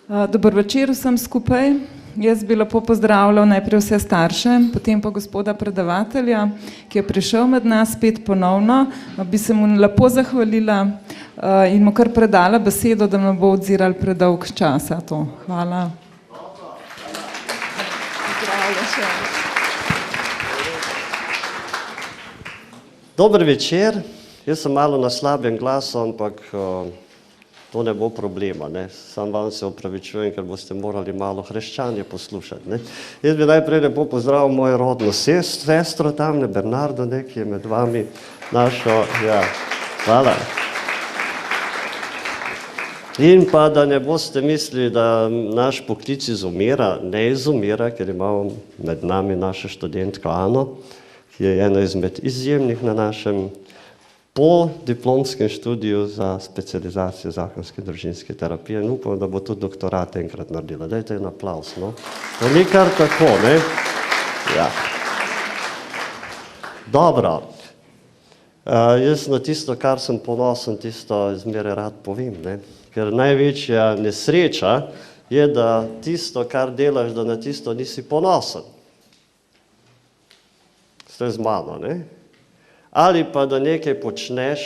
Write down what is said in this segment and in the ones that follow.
Dober večer vsem skupaj. Jaz bi lepo pozdravljal najprej vse starše, potem pa gospoda predavatelja, ki je prišel med nas spet ponovno. Bi se mu lepo zahvalila in mu kar predala besedo, da nam bo odziral predolg časa to. Hvala. Dober večer. Jaz sem malo na slabem glasu, ampak to ne bo problema, ne. Sam vam se opravičujem, ker boste morali malo hreščanje poslušati, ne. Jaz bi najprej lepo pozdravil mojo rodno sestro tamle, Bernardo, ne, ki je med vami našo, ja, hvala. In pa, da ne boste mislili, da naš poklic izumira, ne izumira, ker imamo med nami našo študentko Ano, ki je ena izmed izjemnih na našem po diplomskem študiju za specializacijo zakonske družinske terapije in upam, da bo tudi doktorat enkrat naredila. Dajte en aplavz, no. To ni kar tako, ne. Ja. Dobro. Jaz na tisto, kar sem ponosen, tisto zmeraj rad povem, ne. Ker največja nesreča je, da tisto, kar delaš, da na tisto nisi ponosen. Ste z mano, ne. Ali pa, da nekaj počneš,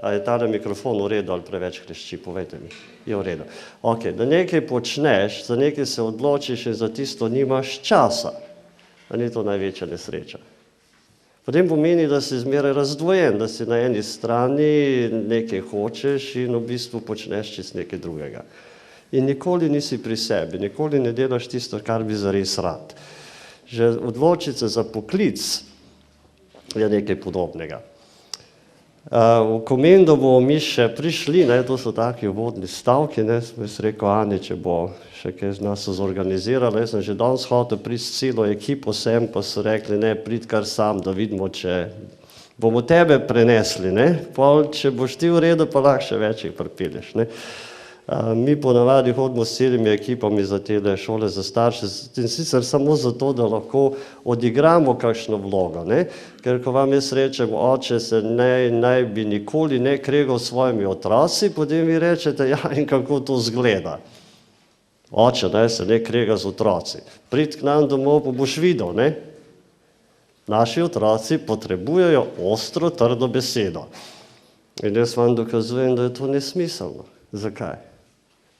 a je tale mikrofon v redu ali preveč hrešči, povejte mi, je v redu. Ok, da nekaj počneš, za nekaj se odločiš in za tisto nimaš časa, a ni to največja nesreča. Potem pomeni, da si zmeraj razdvojen, da si na eni strani nekaj hočeš in v bistvu počneš čisto nekaj drugega. In nikoli nisi pri sebi, nikoli ne delaš tisto, kar bi zares rad. Že odločiti se za poklic je nekaj podobnega. V Komendo bomo mi še prišli, ne, to so taki uvodni stavki, ne, sem jaz rekel Ani, če bo še kaj z nas zorganizirala, jaz sem že danes hotel priti s celo ekipo sem, pa so rekli, ne, prid kar sam, da vidimo, če bomo tebe prenesli, ne, pol, če boš ti v redu, pa lahko še več jih pripelješ, ne. Mi ponavadi hodimo s celimi ekipami za tele šole za starše in sicer samo zato, da lahko odigramo kakšno vlogo, ne. Ker ko vam jaz rečem, oče se naj bi nikoli ne kregal s svojimi otroci, potem vi rečete, ja, in kako to zgleda. Oče, naj se ne krega z otroci. Prid k nam domov, pa boš videl, ne. Naši otroci potrebujejo ostro, trdo besedo. In jaz vam dokazujem, da je to nesmiselno. Zakaj?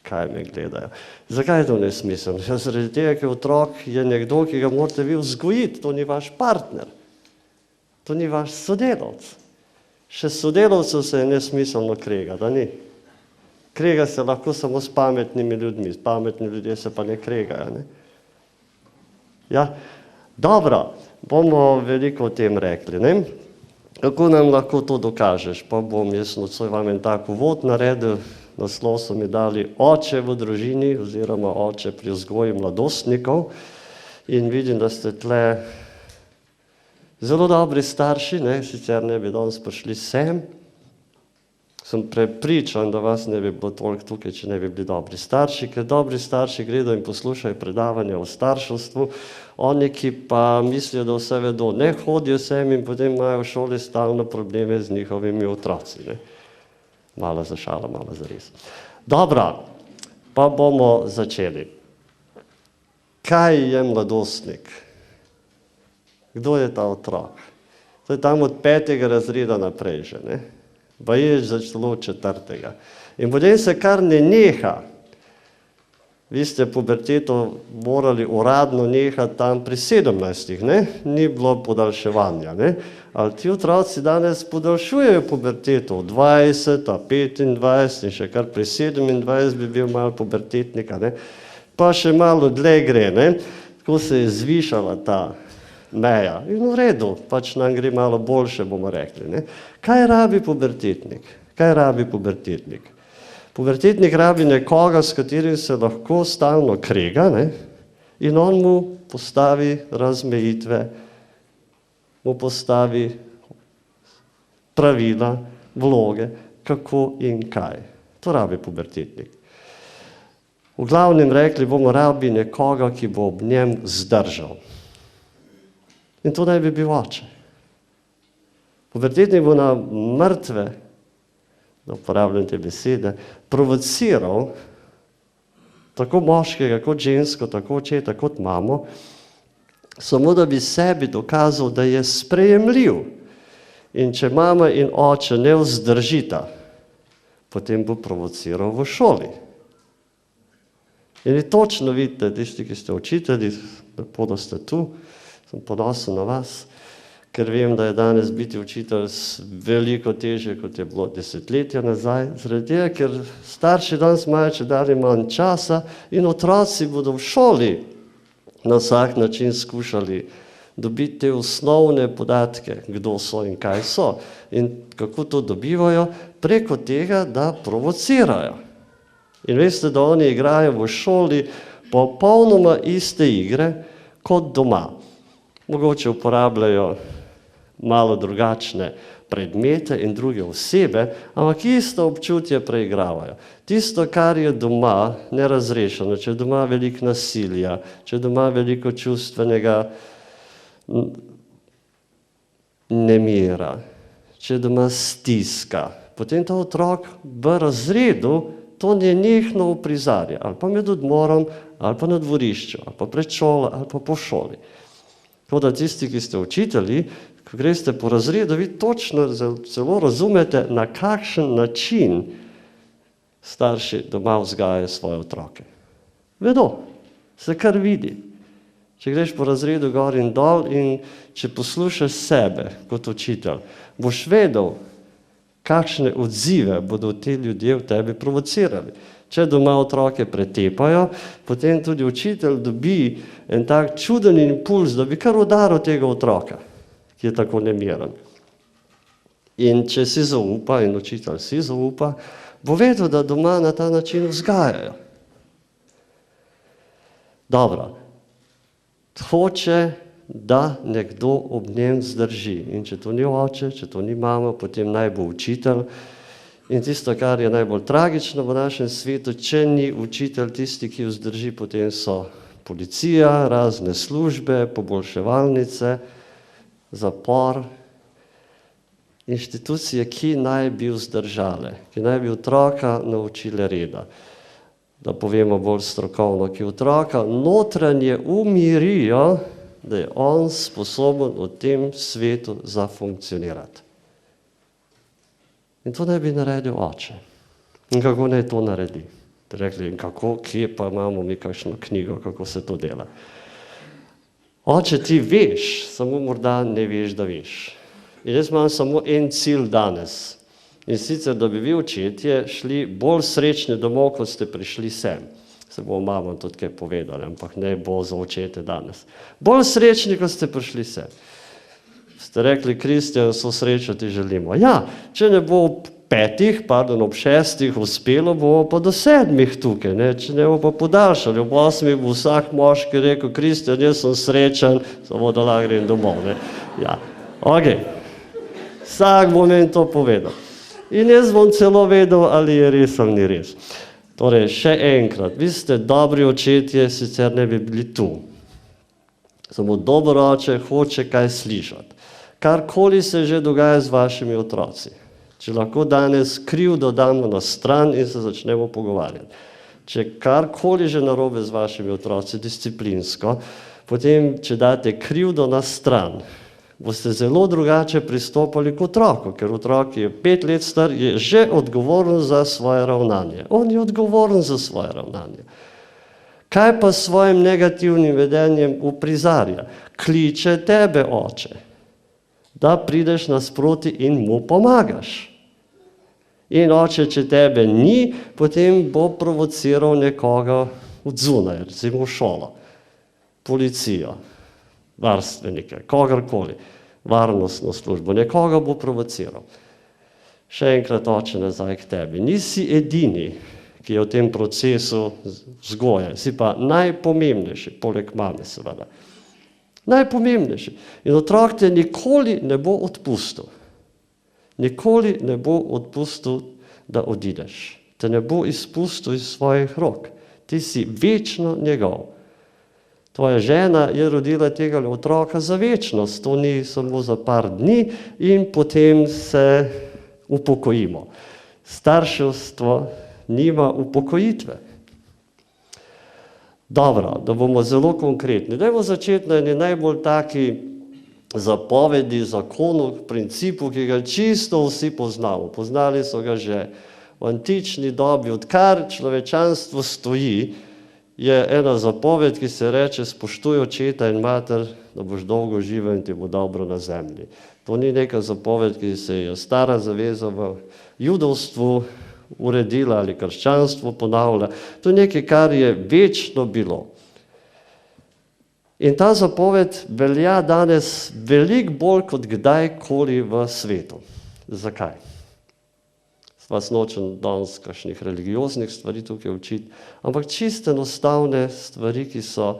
Kaj me gledajo? Zakaj je to nesmiselno? Zaradi tega, ker otrok je nekdo, ki ga morate vi vzgojiti, to ni vaš partner. To ni vaš sodelavc. Še sodelavcev se je nesmiselno krega, da ni. Krega se lahko samo s pametnimi ljudmi, pametni ljudje se pa ne kregajo, ne. Ja, dobro, bomo veliko o tem rekli, ne. Kako nam lahko to dokažeš? Pa bom jaz nocoj vam en tak uvod naredil, naslov so mi dali Oče v družini oziroma Oče pri vzgoji mladostnikov in vidim, da ste tle zelo dobri starši, ne, sicer ne bi danes prišli sem. Sem prepričan, da vas ne bi bilo toliko tukaj, če ne bi bili dobri starši, ker dobri starši gredo in poslušajo predavanja o starševstvu, oni, ki pa mislijo, da vse vedo, ne hodijo sem in potem imajo v šoli stalno probleme z njihovimi otroci, ne. Malo za šalo, malo za res. Dobro, pa bomo začeli. Kaj je mladostnik? Kdo je ta otrok? To je tam od 5. razreda naprej že, ne? Baje začelo 4. In potem se kar ne neha. Vi ste puberteto morali uradno nehati tam pri 17, ne? Ni bilo podaljševanja, ne? Ali ti otroci danes podaljšujejo puberteto v 20, 25 in še kar pri 27 bi bil malo pubertetnika, ne? Pa še malo dlje gre, ne? Tako se je zvišala ta meja. In v redu, pač nam gre malo boljše, bomo rekli, ne? Kaj rabi pubertetnik? Kaj rabi pubertetnik? Pubertetnik rabi nekoga, s katerim se lahko stalno krega, ne? In on mu postavi razmejitve, mu postavi pravila, vloge, kako in kaj. To rabi pubertetnik. V glavnem rekli bomo, rabi nekoga, ki bo ob njem zdržal. In to naj bi bil oče. Pubertetnik bo na mrtve, da uporabljam te besede, provociral tako moškega, kot žensko, tako očeta, kot mamo, samo da bi sebi dokazal, da je sprejemljiv. In če mama in oče ne vzdržita, potem bo provociral v šoli. In je točno vidite, tisti, ki ste učitelji, lepo, da ste tu, sem ponosen na vas, ker vem, da je danes biti učitelj veliko težje, kot je bilo desetletja nazaj, zaradi tega, ker starši danes imajo čedalje manj časa in otroci bodo v šoli na vsak način skušali dobiti te osnovne podatke, kdo so in kaj so. In kako to dobivajo? Preko tega, da provocirajo. In veste, da oni igrajo v šoli popolnoma iste igre kot doma. Mogoče uporabljajo malo drugačne predmete in druge osebe, ampak isto občutje preigravajo. Tisto, kar je doma nerazrešeno, če je doma veliko nasilja, če je doma veliko čustvenega nemira, če je doma stiska, potem ta otrok v razredu to nenehno uprizarja, ali pa med odmorom, ali pa na dvorišču, ali pa pred šolo, ali pa po šoli. Tako da tisti, ki ste učitelji, ko greste po razredu, vi točno celo razumete, na kakšen način starši doma vzgajajo svoje otroke. Vedo, se kar vidi. Če greš po razredu gor in dol in če poslušaš sebe kot učitelj, boš vedel, kakšne odzive bodo ti ljudje v tebi provocirali. Če doma otroke pretepajo, potem tudi učitelj dobi en tak čuden impuls, da bi kar udaril tega otroka, ki je tako nemiren. In če si zaupa, in učitelj si zaupa, bo vedel, da doma na ta način vzgajajo. Dobro. Hoče, da nekdo ob njem zdrži. In če to ni oče, če to ni mama, potem naj bo učitelj. In tisto, kar je najbolj tragično v našem svetu, če ni učitelj tisti, ki vzdrži, potem so policija, razne službe, poboljševalnice, zapor, inštitucije, ki naj bi vzdržale, ki naj bi otroka naučile reda. Da povemo bolj strokovno, ki otroka notranje umirijo, da je on sposoben v tem svetu zafunkcionirati. In to naj bi naredil oče. In kako naj to naredi? Rekli, in kako, kje pa imamo mi kakšno knjigo, kako se to dela. Oče, ti veš, samo morda ne veš, da veš. In jaz imam samo en cilj danes. In sicer, da bi vi očetje šli bolj srečni domov, kot ste prišli sem. Se bomo mamam tudi kaj povedali, ampak ne bo za očete danes. Bolj srečni, kot ste prišli sem. Ste rekli, Kristjan, so srečo ti želimo. Ja, če ne bo ob 6 uspelo, bomo pa do 7 tukaj, ne? Če ne bo pa podaljšali. Ob 8 bo vsak moški rekel, Kristjan, jaz sem srečen, samo da lahko grem domov. Ne? Ja, ok. Vsak bo meni to povedal. In jaz bom celo vedel, ali je res ali ni res. Torej, še enkrat, vi ste dobri očetje, sicer ne bi bili tu. Samo dober oče hoče kaj slišati. Karkoli se že dogaja z vašimi otroci. Če lahko danes krivdo damo na stran in se začnemo pogovarjati. Če karkoli že narobe z vašimi otroci, disciplinsko, potem, če date krivdo na stran, boste zelo drugače pristopali k otroku, ker otrok je 5 let star, je že odgovoren za svoje ravnanje. On je odgovoren za svoje ravnanje. Kaj pa s svojim negativnim vedenjem uprizarja? Kliče tebe, oče, da prideš nasproti in mu pomagaš. In oče, če tebe ni, potem bo provociral nekoga od zunaj, recimo šolo, policijo, varstvenike, kogarkoli, varnostno službo, nekoga bo provociral. Še enkrat, oče, nazaj k tebi. Nisi edini, ki je v tem procesu vzgoje, si pa najpomembnejši, poleg mame seveda. Najpomembnejši. In otrok te nikoli ne bo odpustil. Nikoli ne bo odpustil, da odideš. Te ne bo izpustil iz svojih rok. Ti si večno njegov. Tvoja žena je rodila tega otroka za večnost, to ni samo za par dni in potem se upokojimo. Starševstvo nima upokojitve. Dobro, da bomo zelo konkretni. Dajmo začeti na eni najbolj taki zapovedi, zakonu, principu, ki ga čisto vsi poznamo. Poznali so ga že v antični dobi, odkar človečanstvo stoji, je ena zapoved, ki se reče spoštuj očeta in mater, da boš dolgo živel in ti bo dobro na zemlji. To ni neka zapoved, ki se je stara zaveza v judovstvu uredila ali krščanstvo ponavlja. To je nekaj, kar je večno bilo. In ta zapoved velja danes veliko bolj kot kdajkoli v svetu. Zakaj? Vas nočem danes kakšnih religioznih stvari tukaj učiti, ampak čisto enostavne stvari, ki so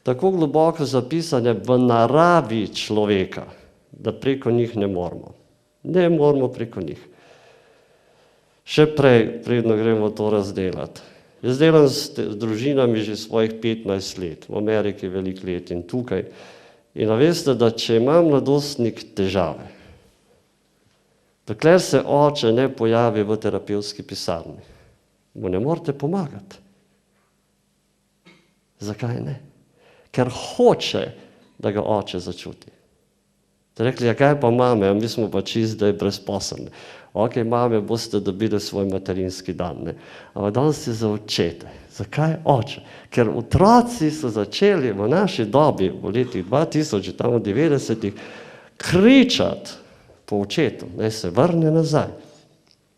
tako globoko zapisane v naravi človeka, da preko njih ne moramo. Ne moramo preko njih. Še prej, predno gremo to razdelati. Jaz delam z družinami že svojih 15 let, v Ameriki veliko let in tukaj. In veste, da če imam mladostnik težave, dokler se oče ne pojavi v terapevtski pisarni, mu ne morete pomagati. Zakaj ne? Ker hoče, da ga oče začuti. Te rekli, ja kaj pa mame, mi smo pa čist, da je brezposelni. Ok, mame, boste dobili svoj materinski dan, ne? Ampak danes je za očete. Zakaj oče? Ker otroci so začeli v naši dobi, v letih 2000, tam v 90-ih, kričati po očetu, naj se vrne nazaj.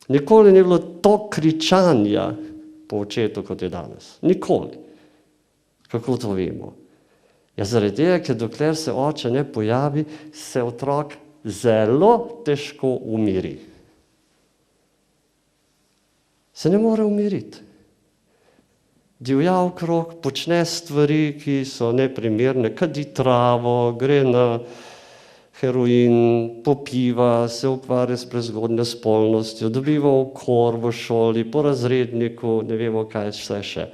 Nikoli ni bilo to kričanja po očetu, kot je danes. Nikoli. Kako to vemo? Ja, zaradi tega, ker dokler se oče ne pojavi, se otrok zelo težko umiri. Se ne more umiriti. Divja okrog, počne stvari, ki so neprimerne, kadi travo, gre na heroin, popiva, se ukvarja s prezgodnjo spolnostjo, dobiva ukor v šoli, po razredniku, ne vemo kaj vse še.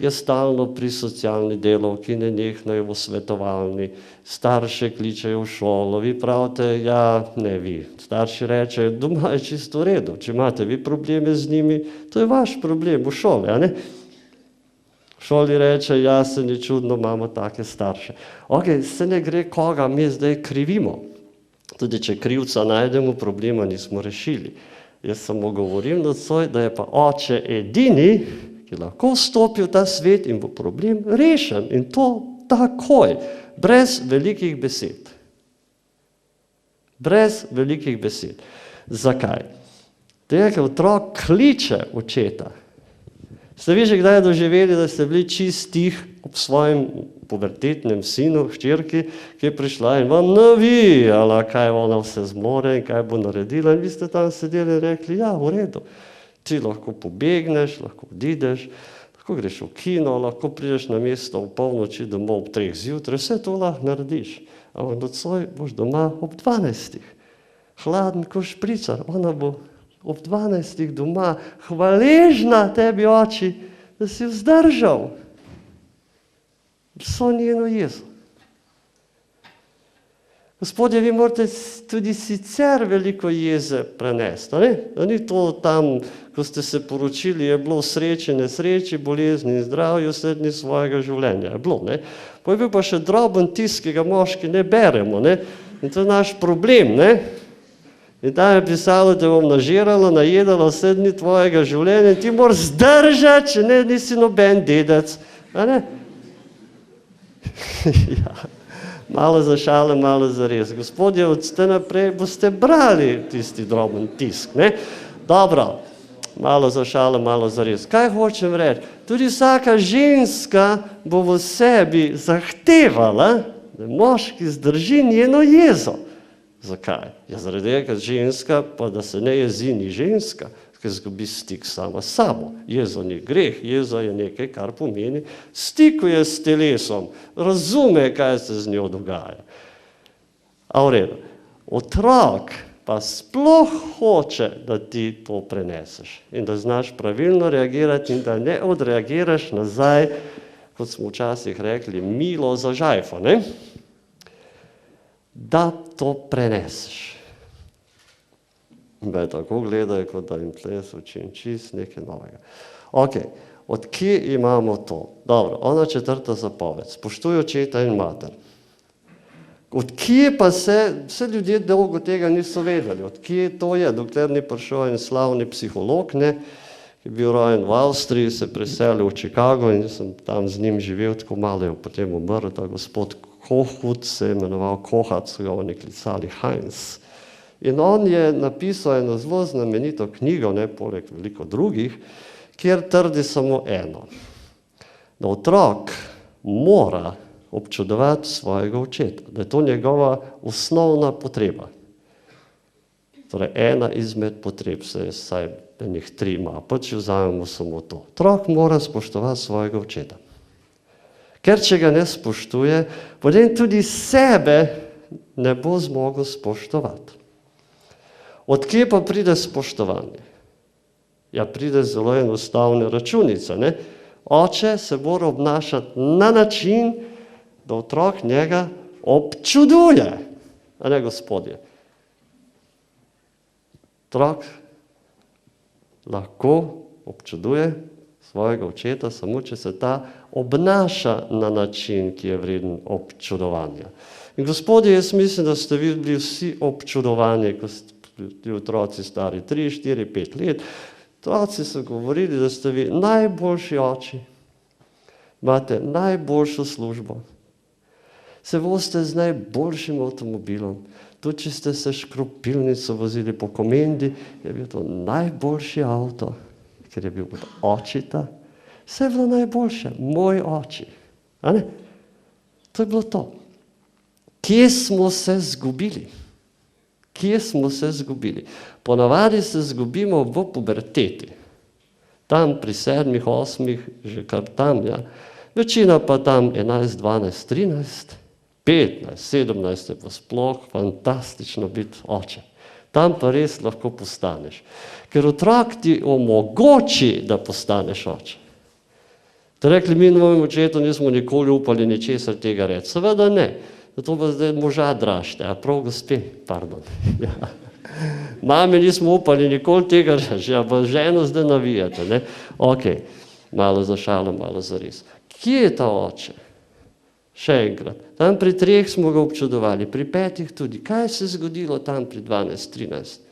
Je stalno pri socialni delavki, nenehno je v svetovalni, starše kličejo v šolo, vi pravite, ja, ne vi. Starši reče, doma je čisto v redu, če imate vi probleme z njimi, to je vaš problem v šoli, a ne? V šoli reče, ja, se ni čudno, imamo take starše. Ok, se ne gre koga, mi zdaj krivimo. Tudi če krivca najdemo, problema nismo rešili. Jaz samo govorim nocoj, da je pa oče edini, ki lahko vstopi v ta svet in bo problem rešen. In to takoj, brez velikih besed. Brez velikih besed. Zakaj? Tega, ker otrok kliče očeta. Ste vi že kdaj doživeli, da ste bili čist tih ob svojem pubertetnem sinu, hčerki, ki je prišla in vam navijala, kaj ona vse zmore in kaj bo naredila. In vi ste tam sedeli in rekli, ja, v redu. Ti lahko pobegneš, lahko odideš, lahko greš v kino, lahko prideš na mesto v polnoči domov ob 3 zjutraj, vse to lahko narediš. Ampak nocoj boš doma ob 12. Hladen ko špricar, ona bo ob 12 doma hvaležna tebi, oči, da si vzdržal vso njeno jezo. Gospodje, vi morate tudi sicer veliko jeze prenesti. Da ni to tam, ko ste se poročili, je bilo v sreči, nesreči, bolezni in zdravju vse dni svojega življenja. Je bilo, ne? Pa je bil pa še droben tisk, ki ga moški ne beremo, ne? In to je naš problem, ne? In tam je pisalo, da bom nažirala, najedala vse dni tvojega življenja in ti moraš zdržati, če ne, nisi noben dedec. A ne? Ja. Malo za šale, malo za res. Gospodje, od ste naprej boste brali tisti droben tisk, ne? Dobro, malo za šale, malo za res. Kaj hočem reči? Tudi vsaka ženska bo v sebi zahtevala, da moški zdrži njeno jezo. Zakaj? Ja, zaradi tega, ker ženska, pa da se ne jezi, ni ženska, ker zgubi stik sama s sabo. Jezo ni greh, jezo je nekaj, kar pomeni stikuje s telesom, razume, kaj se z njo dogaja. A v redu. Otrok pa sploh hoče, da ti to preneseš in da znaš pravilno reagirati in da ne odreagiraš nazaj, kot smo včasih rekli, milo za žajfo, ne? Da to preneseš. Me tako gledajo, kot da jim tle so učim čist nekaj novega. Ok, Od kje imamo to? Dobro, ona 4. zapoved, spoštuj očeta in mater. Od kje pa vse ljudje dolgo tega niso vedeli, od kje to je, dokler ni prišel en slavni psiholog, ne, ki je bil rojen v Avstriji, se preselil v Chicago in sem tam z njim živel, tako malo je potem umrl, ta gospod Kohut se je imenoval Kohat, so ga oni klicali Heinz. In on je napisal eno zelo znamenito knjigo, ne, poleg veliko drugih, kjer trdi samo eno, da otrok mora občudovati svojega očeta, da je to njegova osnovna potreba. Torej, ena izmed potreb, saj njih 3 ima, pa če vzamemo samo to. Otrok mora spoštovati svojega očeta. Ker če ga ne spoštuje, potem tudi sebe ne bo zmogel spoštovati. Od kje pa pride spoštovanje? Ja, pride zelo enostavne računice, ne? Oče se mora obnašati na način, da otrok njega občuduje, a ne gospodje. Otrok lahko občuduje svojega očeta, samo če se ta obnaša na način, ki je vreden občudovanja. In gospodje, jaz mislim, da ste vi bili vsi občudovanje, ko ste bili otroci stari 3, 4, 5 let. Otroci so govorili, da ste vi najboljši oči, imate najboljšo službo, se vozite z najboljšim avtomobilom, tudi če ste se škropilnico vozili po Komendi, je bil to najboljši avto, ker je bil od očeta, vse je bilo najboljše, moj oči. A ne? To je bilo to. Kje smo se zgubili? Kje smo se zgubili? Ponavadi se zgubimo v puberteti. Tam pri 7, 8, že kar tam, ja. Večina pa tam 11, 12, 13, 15, 17 je pa sploh fantastično biti oče. Tam pa res lahko postaneš. Ker otrok ti omogoči, da postaneš oče. Te rekli, mi novim očetu nismo nikoli upali ničesar tega reči. Seveda ne. Zato pa zdaj moža dražite. A prav gospe, pardon. Ja. Mami nismo upali nikoli tega reči, ja, pa ženo zdaj navijate. Ne? Ok, malo za šalo, malo za res. Kje je ta oče? Še enkrat. Tam pri 3 smo ga občudovali, pri 5 tudi. Kaj se je zgodilo tam pri 12, 13?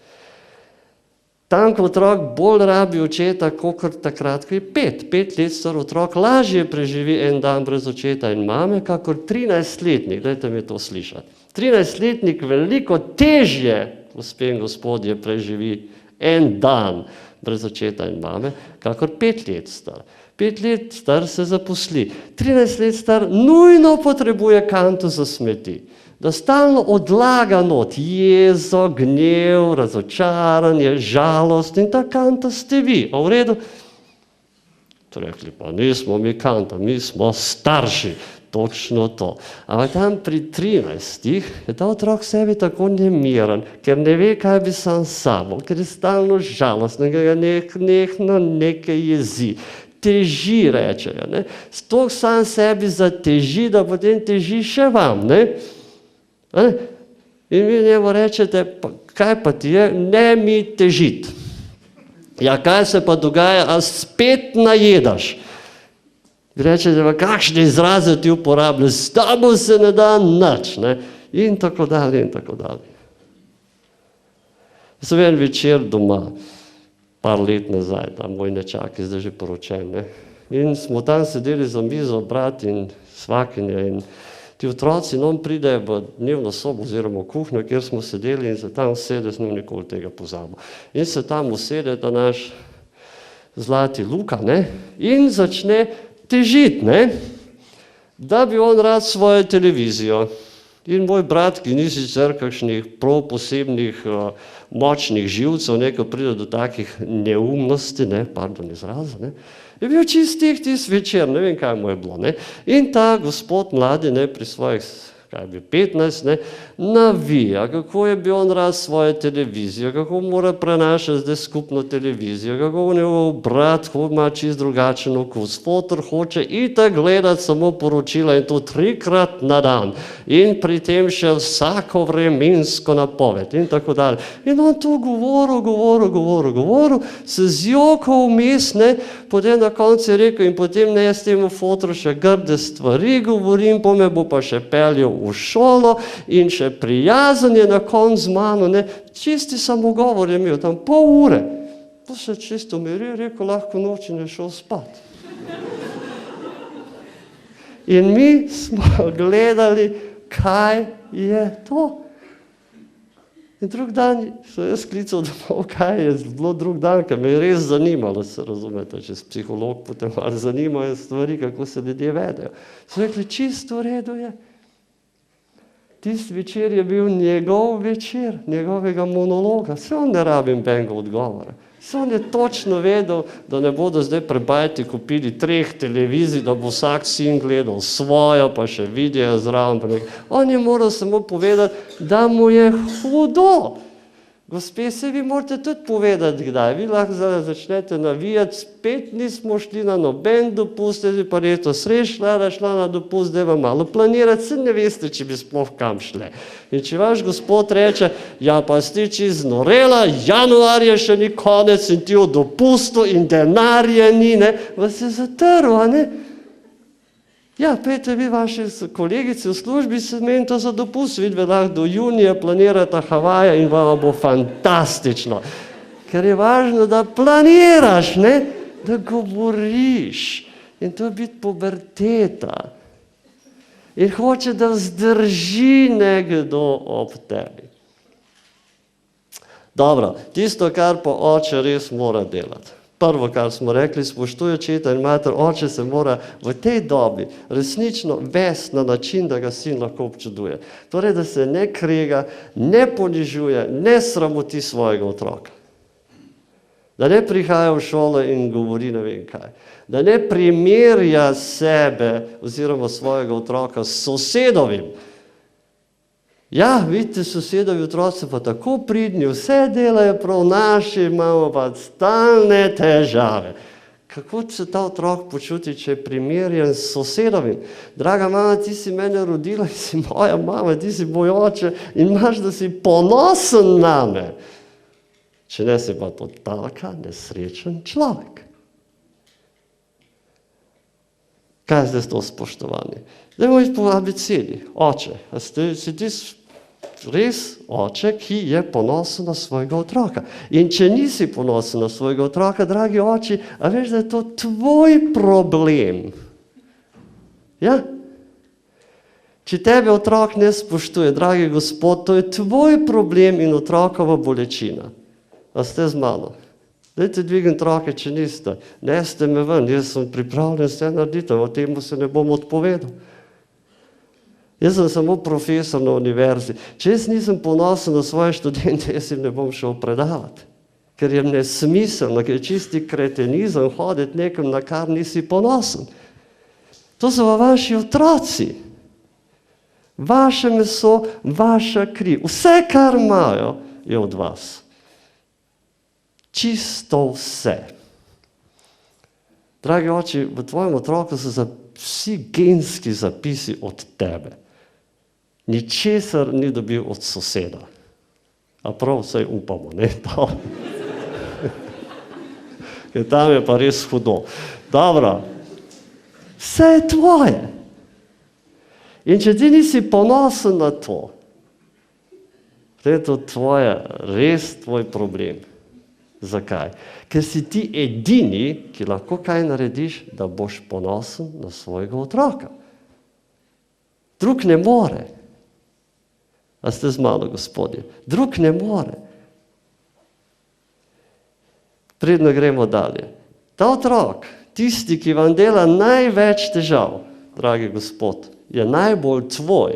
Tam, ko otrok bolj rabi očeta, kakor takrat, ko je 5. 5 let star otrok lažje preživi en dan brez očeta in mame, kakor 13-letnik. Dajte mi to slišati. 13-letnik veliko težje, gospe in gospodje, preživi en dan brez očeta in mame, kakor 5 let star. 5 let star se zaposli. 13 let star nujno potrebuje kanto za smeti. Da stalno odlaga not jezo, gnev, razočaranje, žalost in ta kanta ste vi. A v redu? To rekli, pa nismo mi kanta, mi smo starši. Točno to. Ampak tam pri 13 je ta otrok sebi tako nemiren, ker ne ve, kaj bi sam sabo, ker je stalno žalostno, ker ga nekno nekaj jezi. Teži, rečejo. Ne? Stok sam sebi zateži, da potem teži še vam. Ne? In vi njemu rečete, kaj pa ti je? Ne mi težiti. Ja, kaj se pa dogaja? A spet najedaš. Rečete, kakšne izraze ti uporabljaš? S tabo se ne da nič. Ne? In tako dalje, in tako dalje. Sem en večer doma, par let nazaj, ta moj nečak je zdaj že poročen. Ne? In smo tam sedeli za mizo, brat in svakinja in ti otroci nam pridejo v dnevno sobo oziroma v kuhnjo, kjer smo sedeli in se tam sede, sem nikoli tega pozabil. In se tam usede ta naš zlati Luka, ne? In začne težiti, ne? Da bi on rad svojo televizijo. In moj brat, ki ni sicer kakšnih prav posebnih močnih živcev, ko pride do takih neumnosti, ne, pardon izraza, ne, je bil čist tist večer, ne vem, kaj mu je bilo. Ne. In ta gospod mladi, ne, pri svojih kaj bi 15, ne, navija, kako je bil on raz svojo televizijo, kako mora prenašati zdaj skupno televizijo, kako njegov brat ima čist drugačen okus, fotor hoče itak gledati samo poročila in to 3-krat na dan in pri tem še vsako vremensko napoved in tako dalje. In on to govoril, se zjokal vmes, ne, potem na koncu je rekel in potem ne jaz temu fotru še grde stvari govorim, po me bo pa še peljal v šolo in še prijazen je na koncu z mano, ne, čisti samogovor je imel, tam pol ure. Pa se čisto umiril, rekel, lahko noč in je šel spat. In mi smo gledali, kaj je to. In drug dan so jaz klical domov, kaj je bilo drug dan, ker me je res zanimalo, se razumete, če psiholog potem ali zanimajo stvari, kako se ljudje vedejo. So rekli, čisto v redu je. Tisti večer je bil njegov večer, njegovega monologa, se on ne rabim benga odgovora. Se on je točno vedel, da ne bodo zdaj prebajti kupili 3 televizij, da bo vsak sin gledal svojo, pa še video zraven. On je moral samo povedati, da mu je hudo. Gospe, se vi morate tudi povedati, kdaj. Vi lahko začnete navijati, spet nismo šli na noben dopust, zdaj pa leto šla na dopust, zdaj vam malo planirati, se ne veste, če bi sploh kam šle. In če vaš gospod reče, ja pa ste čez norela, januar je še ni konec in ti v dopustu in denarja ni, ne, vas je zatrl, a ne? Ja, pejte vi vaši kolegici v službi, se meni to za dopust, vidve lahko do junija planirate Havaja in vam bo fantastično. Ker je važno, da planiraš, ne, da govoriš. In to je biti puberteta. In hoče, da zdrži nekdo ob tebi. Dobro, tisto, kar pa oče res mora delati. Prvo, kar smo rekli, spoštuje očeta in mater, oče se mora v tej dobi resnično vesti na način, da ga sin lahko občuduje. Torej, da se ne krega, ne ponižuje, ne sramoti svojega otroka. Da ne prihaja v šolo in govori ne vem kaj. Da ne primerja sebe oziroma svojega otroka s sosedovim. Ja, vidite, sosedovi otroci pa tako pridni, vse delajo prav, naši imamo pa stalne težave. Kako se ta otrok počuti, če je primerjan s sosedovim? Draga mama, ti si mene rodila in si moja mama, ti si moj oče in imaš, da si ponosen name. Če ne, si pa totalka nesrečen človek. Kaj je zdaj to spoštovanje? Dajmo iti po abecedi. Oče, si ti res oče, ki je ponosen na svojega otroka. In če nisi ponosen na svojega otroka, dragi oči, a veš, da je to tvoj problem. Ja? Če tebe otrok ne spoštuje, dragi gospod, to je tvoj problem in otrokova bolečina. A ste z mano? Dajte dvigniti roke, če niste. Neste me ven, jaz sem pripravljen vse narediti, o tem se ne bom odpovedal. Jaz sem samo profesor na univerzi. Če jaz nisem ponosen na svoje študente, jaz jim ne bom šel predavati. Ker je nesmiselno, ker je čisti kretenizem hoditi nekam, na kar nisi ponosen. To so vaši otroci. Vaše meso, vaša kri. Vse, kar imajo, je od vas. Čisto vse. Dragi oči, v tvojem otroku so vsi genski zapisi od tebe. Ničesar ni dobil od soseda. A prav, vsaj upamo, ne? Ker tam je pa res hudo. Dobro, vse je tvoje. In če ti nisi ponosen na to, je to tvoje, res tvoj problem. Zakaj? Ker si ti edini, ki lahko kaj narediš, da boš ponosen na svojega otroka. Drug ne more. A ste z mano, gospodje? Drug ne more. Predno gremo dalje. Ta otrok, tisti, ki vam dela največ težav, dragi gospod, je najbolj tvoj,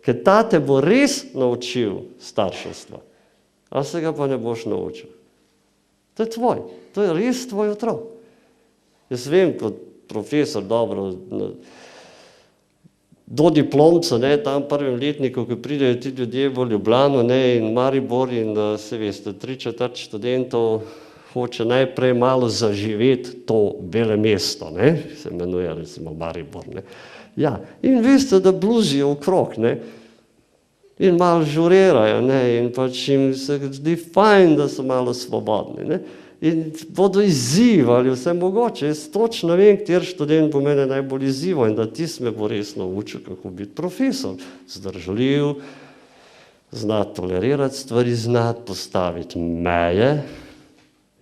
ker ta te bo res naučil starševstva. A se ga pa ne boš naučil. To je tvoj, to je res tvoj otrok. Jaz vem, kot profesor, dobro, do diplomca, ne, tam prvem letniku, ko pridejo ti ljudje v Ljubljano, ne, in Maribor in se veste, 3/4 študentov hoče najprej malo zaživeti to velemesto, ne, se imenuje recimo Maribor, ne. Ja, in veste, da bluzijo okrog, ne, in malo žurirajo, ne, in pač jim se zdi fajn, da so malo svobodni, ne. In bodo izzivali vse mogoče. Jaz točno vem, kateri študent bo mene najbolj izzival in da tisti me bo res naučil, kako biti profesor. Zdržljiv, znati tolerirati stvari, znati postaviti meje,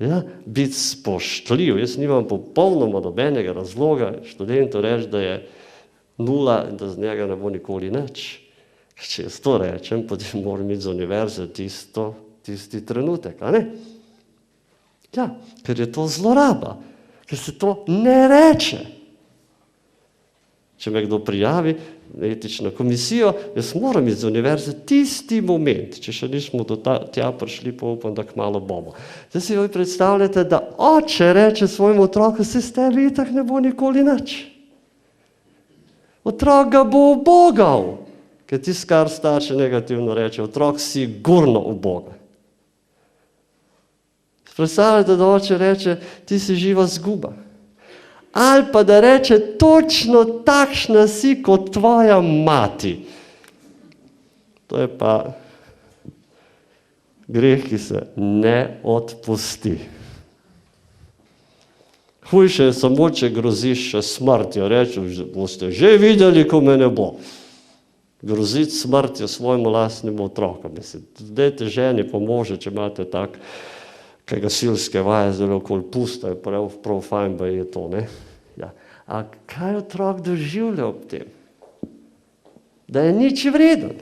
ja, biti spoštljiv. Jaz nimam popolnoma nobenega razloga študentu reči, da je 0 in da z njega ne bo nikoli nič. Če jaz to rečem, potem moram imeti z univerze tisti trenutek, a ne? Ja, ker je to zloraba, ker se to ne reče. Če me kdo prijavi na etično komisijo, jaz moram imeti z univerze tisti moment, če še nismo do tja prišli, pa upam, da kmalu bomo. Zdaj si vi predstavljate, da oče reče svojemu otroku, se s tebi itak ne bo nikoli nič. Otrok ga bo ubogal, ker tisti, kar starši negativno reče, otrok sigurno uboga. Predstavljate, da oče reče, ti si živa zguba. Ali pa da reče, točno takšna si kot tvoja mati. To je pa greh, ki se ne odpusti. Hujše je samo, če groziš še smrtjo. Rečeš, boste že videli, ko me ne bo. Groziti smrtjo svojemu lastnemu otroku. Dajte ženi pomože, če imate tak kaj gasilske vaje zelo okoli pusta, je prav fajn, da je to, ne? Ja. A kaj otrok doživlja ob tem? Da je nič vreden.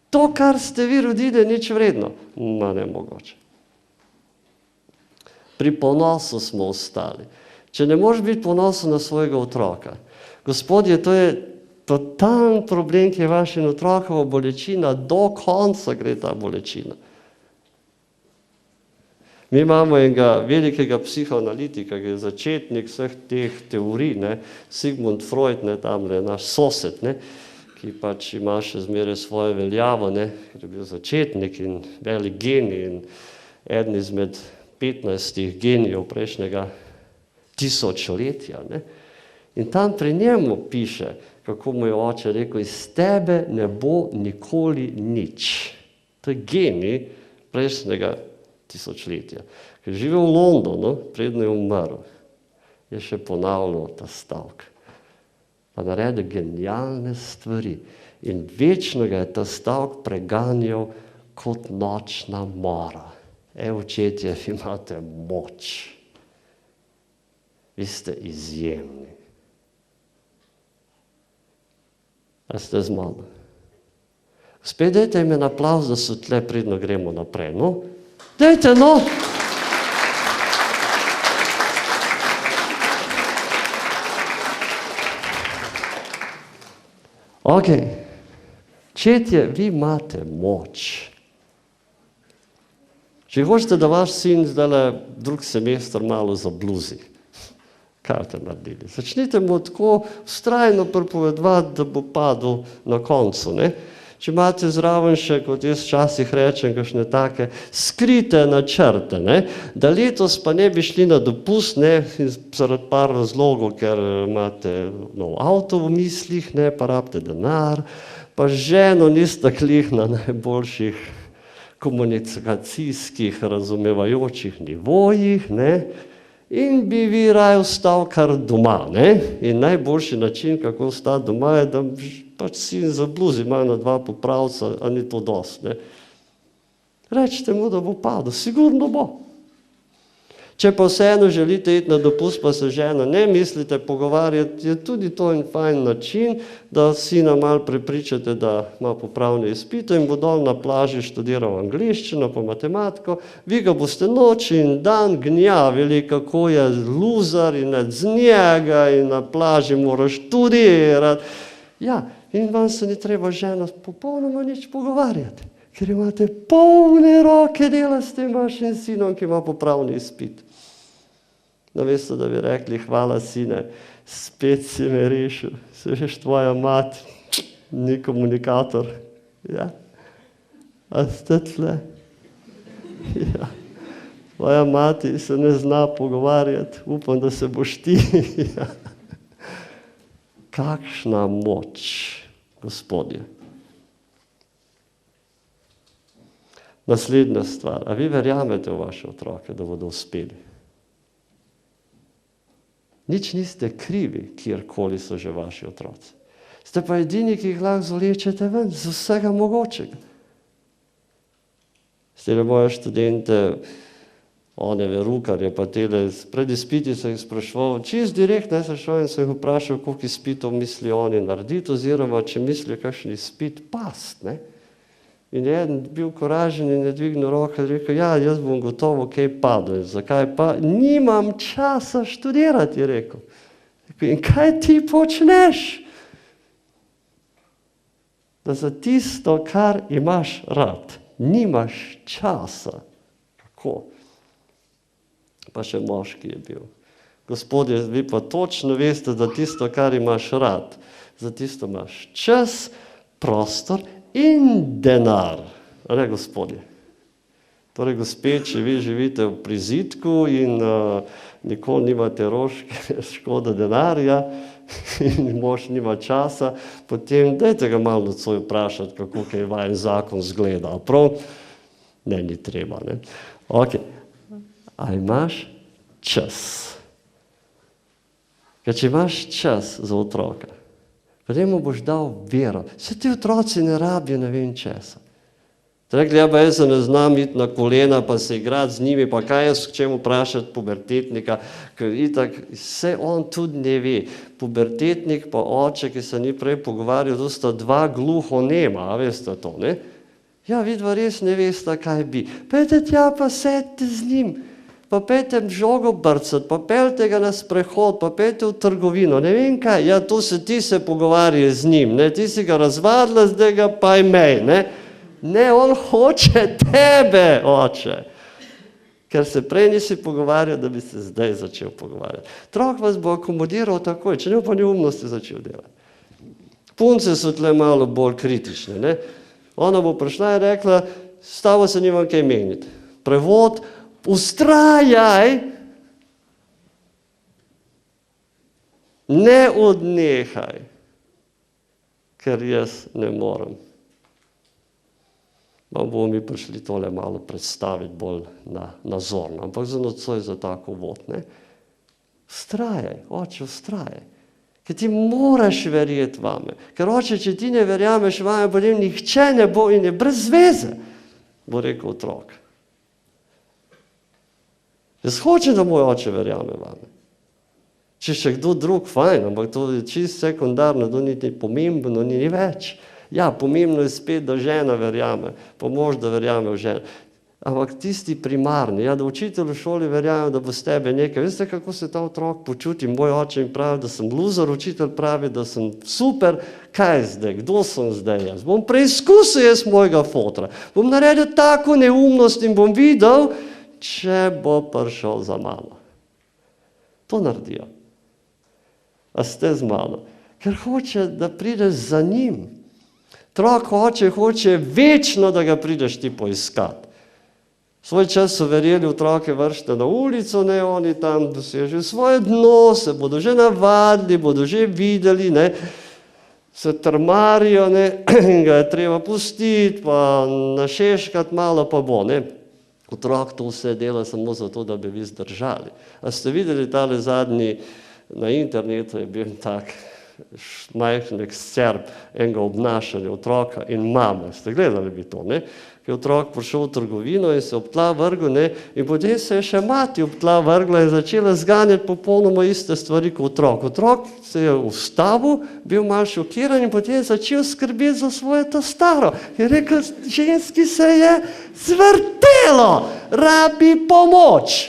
To, kar ste vi rodili, je nič vredno. Ma ne mogoče. Pri ponosu smo ostali. Če ne moreš biti ponosen na svojega otroka, Gospodje, to je totalen problem, ki je vaša otrokova bolečina, do konca gre ta bolečina. Mi imamo enega velikega psihoanalitika, ki je začetnik vseh teh teorij, ne, Sigmund Freud, ne, tamle naš sosed, ne, ki pač ima še zmeraj svojo veljavo, ne, ker je bil začetnik in velik genij in eden izmed 15 genijev prejšnjega tisočletja. Ne. In tam pri njemu piše, kako mu je oče rekel, iz tebe ne bo nikoli nič. To je genij prejšnjega tisočletja. Ker živi v Londonu, predno je umrl, je še ponavljal ta stavek. Pa naredi genialne stvari. In večno ga je ta stavek preganjal kot nočna mora. Očetje, vi imate moč. Vi ste izjemni. A ste z mano? Spet dajte jim en aplavz, da so tle, predno gremo naprej. No? Dajte, no! Ok. Četje, vi imate moč. Če hočete, da vaš sin zdaj drug semester malo zabluzi, kaj ste naredili? Začnite mu tako vztrajno pripovedovati, da bo padel na koncu. Ne? Če imate zraven še, kot jaz včasih rečem, kakšne take skrite načrte, ne? Da letos pa ne bi šli na dopust, ne? Zaradi par razlogov, ker imate nov avto v mislih, ne? Pa rabite denar, pa ženo niste glih na najboljših komunikacijskih, razumevajočih nivojih, ne? In bi vi raje ostal kar doma, ne? In najboljši način, kako ostati doma, je, da pač sin zabluzi, ima na 2 popravca, a ni to dosti, ne? Rečite mu, da bo padel, sigurno bo. Če pa vseeno želite iti na dopust, pa se ženo ne mislite pogovarjati, je tudi to en fajn način, da sina malo prepričate, da ima popravne izpite in bo dol na plaži študiral angleščino pa matematiko, vi ga boste noč in dan gnjavili, kako je luzar in z njega in na plaži mora študirati. Ja, in vam se ni treba ženo popolnoma nič pogovarjati, ker imate polne roke dela s tem vašim sinom, ki ima popravni izpit. Namesto, da bi rekli, hvala sine, spet si me rešil. Se veš, tvoja mat ni komunikator. Ja. A ste tle? Ja. Tvoja mati se ne zna pogovarjati. Upam, da se boš ti. Ja. Kakšna moč, Gospodje. Naslednja stvar. A vi verjamete v vaše otroke, da bodo uspeli? Nič niste krivi, kjerkoli so že vaši otroci. Ste pa edini, ki jih lahko zvlečete ven z vsega mogočega. Ste le moje študente, one verukarje, pa tele, pred izpiti sem jih spraševal, čist direktno sem šel in sem jih vprašal, koliko izpitov misli oni narediti, oziroma če mislijo kakšen izpit past, ne? In je eden bil koražen in je dvignil roke in rekel, ja, jaz bom gotovo kaj padel. Zakaj pa? Nimam časa študirati, je rekel. In kaj ti počneš? Da za tisto, kar imaš rad, nimaš časa. Kako? Pa še moški je bil. Gospodje, vi pa točno veste, da tisto, kar imaš rad, za tisto imaš čas, prostor in denar. A ne, Gospodje? Torej, gospe, če vi živite v prizidku in nikoli nimate rožke, škoda denarja in mož nima časa, potem dajte ga malo nocoj vprašati, kako je vajen zakon zgleda. Prav? Ne, ni treba. Ne? Ok. A imaš čas? Ker če imaš čas za otroka, potem mu boš dal vero. Vse ti otroci ne rabijo ne vem česa. Rekli, ja, pa jaz se ne znam iti na kolena, pa se igrati z njimi, pa kaj jaz k čemu vprašati pubertetnika, ker itak vse on tudi ne ve. Pubertetnik pa oče, ki se ni prej pogovarjal, to sta dva gluho nema, a veste to, ne? Ja, vidva res ne veste, kaj bi. Pejte tja, pa sedite z njim. Pa pejte žogo brcati, pa peljte ga na sprehod, pa pejte v trgovino, ne vem kaj, ja, to ti se pogovarja z njim, ne, ti si ga razvadila, zdaj ga pa imej, ne. Ne, on hoče tebe, oče, ker se prej nisi pogovarjal, da bi se zdaj začel pogovarjati. Otrok vas bo akomodiral takoj, če ne pa neumnosti začel delati. Punce so tle malo bolj kritične, ne. Ona bo prišla in rekla, s tabo se nimam kaj meniti. Prevod, ustrajaj, ne odnehaj, ker jaz ne morem. Pa bomo mi prišli tole malo predstaviti bolj nazorno, ampak za nocoj za tako vod, ne. Ustrajaj, oče, ustrajaj, ker ti moraš verjeti vame, ker oče, če ti ne verjameš vame, potem nihče ne bo in je brez veze, bo rekel otrok. Jaz hočem, da moj oče verjame vame. Če še kdo drug, fajn, ampak to je čist sekundarno, to ni pomembno, ni več. Ja, pomembno je spet, da žena verjame, pa mož, da verjame v ženo. Ampak tisti primarni, ja, da učitelj v šoli verjame, da bo s tebe nekaj. Veste, kako se ta otrok počuti? Moj oče mi pravi, da sem loser, učitelj pravi, da sem super. Kaj zdaj? Kdo sem zdaj jaz? Bom preizkusil jaz mojega fotra. Bom naredil tako neumnost in bom videl, če bo prišel za mano. To naredijo. A ste z mano? Ker hoče, da prideš za njim. Otrok hoče večno, da ga prideš ti poiskati. Svoj čas so verjeli otroke vršite na ulico, ne, oni tam dosežejo svoje dno, se bodo že navadili, bodo že videli, ne, se trmarijo, ne, in ga je treba pustiti, pa našeškati malo, pa bo, ne. Otrok to vse dela samo zato, da bi vi zdržali. A ste videli tale zadnji na internetu, je bil tak majhen ekscerp enega obnašanja otroka in mame. Ste gledali bi to, ne? Ki je otrok prišel v trgovino in se ob tla vrgel, ne? In potem se je še mati ob tla vrgla in začela zganjati popolnoma iste stvari kot otrok. Otrok se je ustavil, bil malo šokiran in potem je začel skrbeti za svoje to staro. Je rekel, ženski se je zvrtelo, rabi pomoč.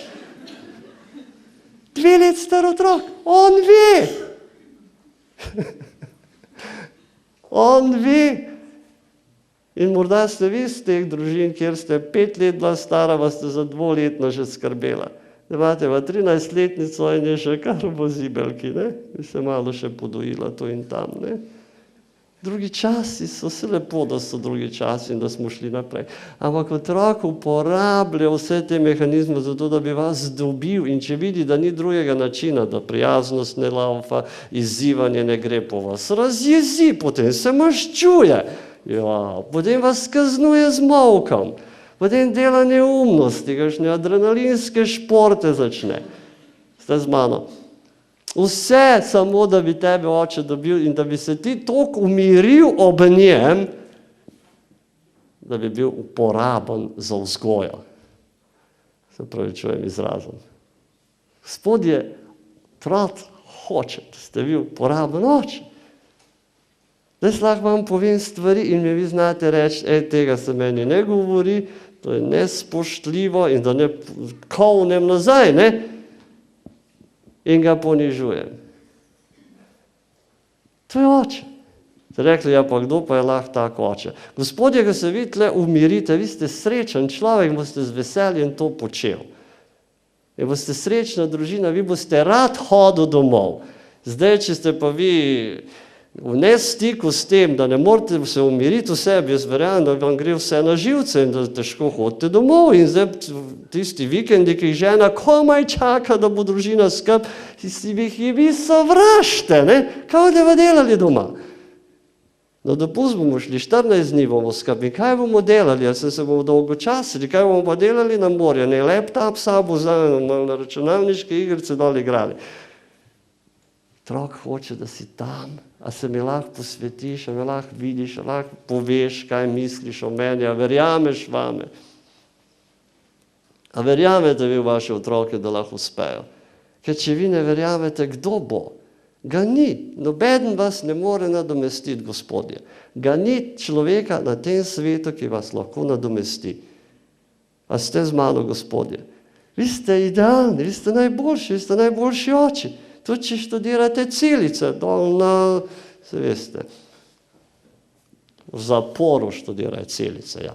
2 let star otrok, on ve. On ve. In morda ste vi z teh družin, kjer ste 5 let bila stara, vas ste za 2-letno že skrbela. da imate 13-letnico in je še kar v zibelki, ne? Bi se malo še podojila to in tam, ne? Drugi časi so se lepo, da so drugi časi in da smo šli naprej. Ampak otrok uporablja vse te mehanizme zato, da bi vas dobil in če vidi, da ni drugega načina, da prijaznost ne laufa, izzivanje ne gre po vas, razjezi, potem se maščuje, ja, potem vas kaznuje z molkom, potem dela neumnosti, kakšne adrenalinske športe začne. Ste z mano? Vse samo, da bi tebe oče dobil in da bi se ti toliko umiril ob njem, da bi bil uporaben za vzgojo. Se pravi, čujem izrazom. Gospod je prav hoče, da ste vi uporaben oče. Zdaj lahko vam povem stvari in mi vi znate reči, tega se meni ne govori, to je nespoštljivo in da ne kovnem nazaj, ne? In ga ponižujem. To je oče. Ste rekli, ja pa kdo pa je lahko tako oče? Gospodje, ko se vi tle umirite, vi ste srečen človek, boste z veseljem to počel. In boste srečna družina, vi boste rad hodil domov. Zdaj, če ste pa vi v nestiku s tem, da ne morete se umiriti v sebi, jaz verjamem, da vam gre vse na živce in da težko hodite domov in zdaj tisti vikendi, ki jih žena komaj čaka, da bo družina skup, si vi jih vi sovražite, ne? Kaj boste delali doma? Na dopust bomo šli, 14 dni bomo skup in kaj bomo delali? Ali se bomo dolgočasili? Kaj bomo pa delali na morju? Ne laptop sabo vzeli, na računalniške igrice dol igrali. Otrok hoče, da si tam, a se mi lahko posvetiš, a me lahko vidiš, a lahko poveš, kaj misliš o meni, a verjameš vame. A verjamete vi v vaše otroke, da lahko uspejo? Ker če vi ne verjamete, kdo bo? Ga ni. Nobeden vas ne more nadomestiti, Gospodje. Ga ni človeka na tem svetu, ki vas lahko nadomesti. A ste z mano, Gospodje? Vi ste idealni, vi ste najboljši oči. Tudi, če študirate celice, dol na, se veste, v zaporu študirajo celice, ja.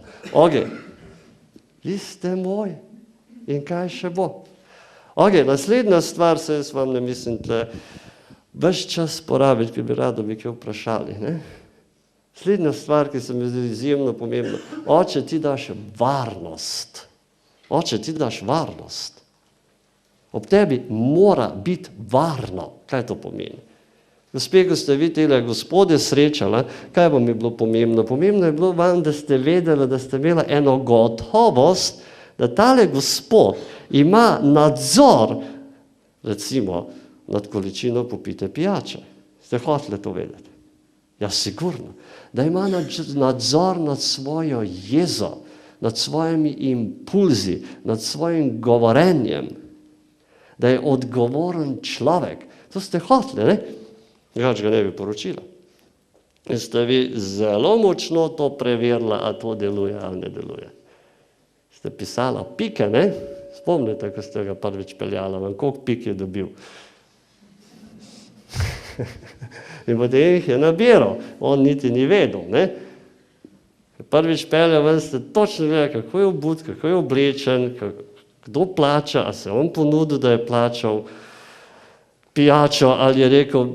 Vi ste moj. In kaj še bo? Naslednja stvar, se jaz vam ne mislim tle ves čas porabiti, ki bi rado bi kaj vprašali, ne? Naslednja stvar, ki se mi zdi izjemno pomembna. Oče, ti daš varnost. Oče, ti daš varnost. Ob tebi mora biti varno. Kaj to pomeni? Gospe, ko ste vi tele Gospode srečali, kaj vam je bilo pomembno? Pomembno je bilo vam, da ste vedeli, da ste imeli eno gotovost, da tale Gospod ima nadzor, recimo, nad količino popite pijače. Ste hoteli to vedeti? Ja, sigurno. Da ima nadzor nad svojo jezo, nad svojimi impulzi, nad svojim govorenjem. Da je odgovoren človek. To ste hoteli, ne? Drugače ga ne bi poročila. In ste vi zelo močno to preverila, a to deluje ali ne deluje. Ste pisala pike, ne? Spomnite, ko ste ga prvič peljala, koliko pik je dobil. In potem jih je nabiral. On niti ni vedel, ne? Prvič peljal, ste točno vedeli, kako je obut, kako je oblečen, kdo plača, a se on ponudil, da je plačal pijačo, ali je rekel,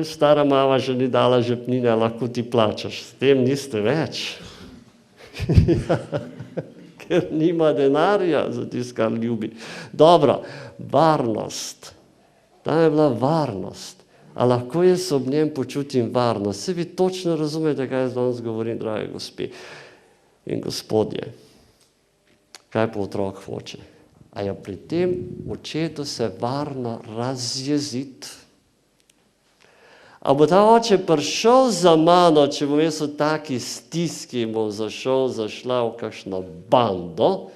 stara mama že ni dala žepnine, lahko ti plačaš. S tem niste več. Ker nima denarja za tisto, kar ljubi. Dobro, varnost. Tam je bila varnost. A lahko jaz ob njem počutim varnost? Se vi točno razumete, kaj jaz danes govorim, drage gospe in gospodje. Kaj pa otrok hoče? A je pri tem očetu se varno razjeziti? A bo ta oče prišel za mano, če bom jaz v taki stiski, bom zašla v kakšno bando,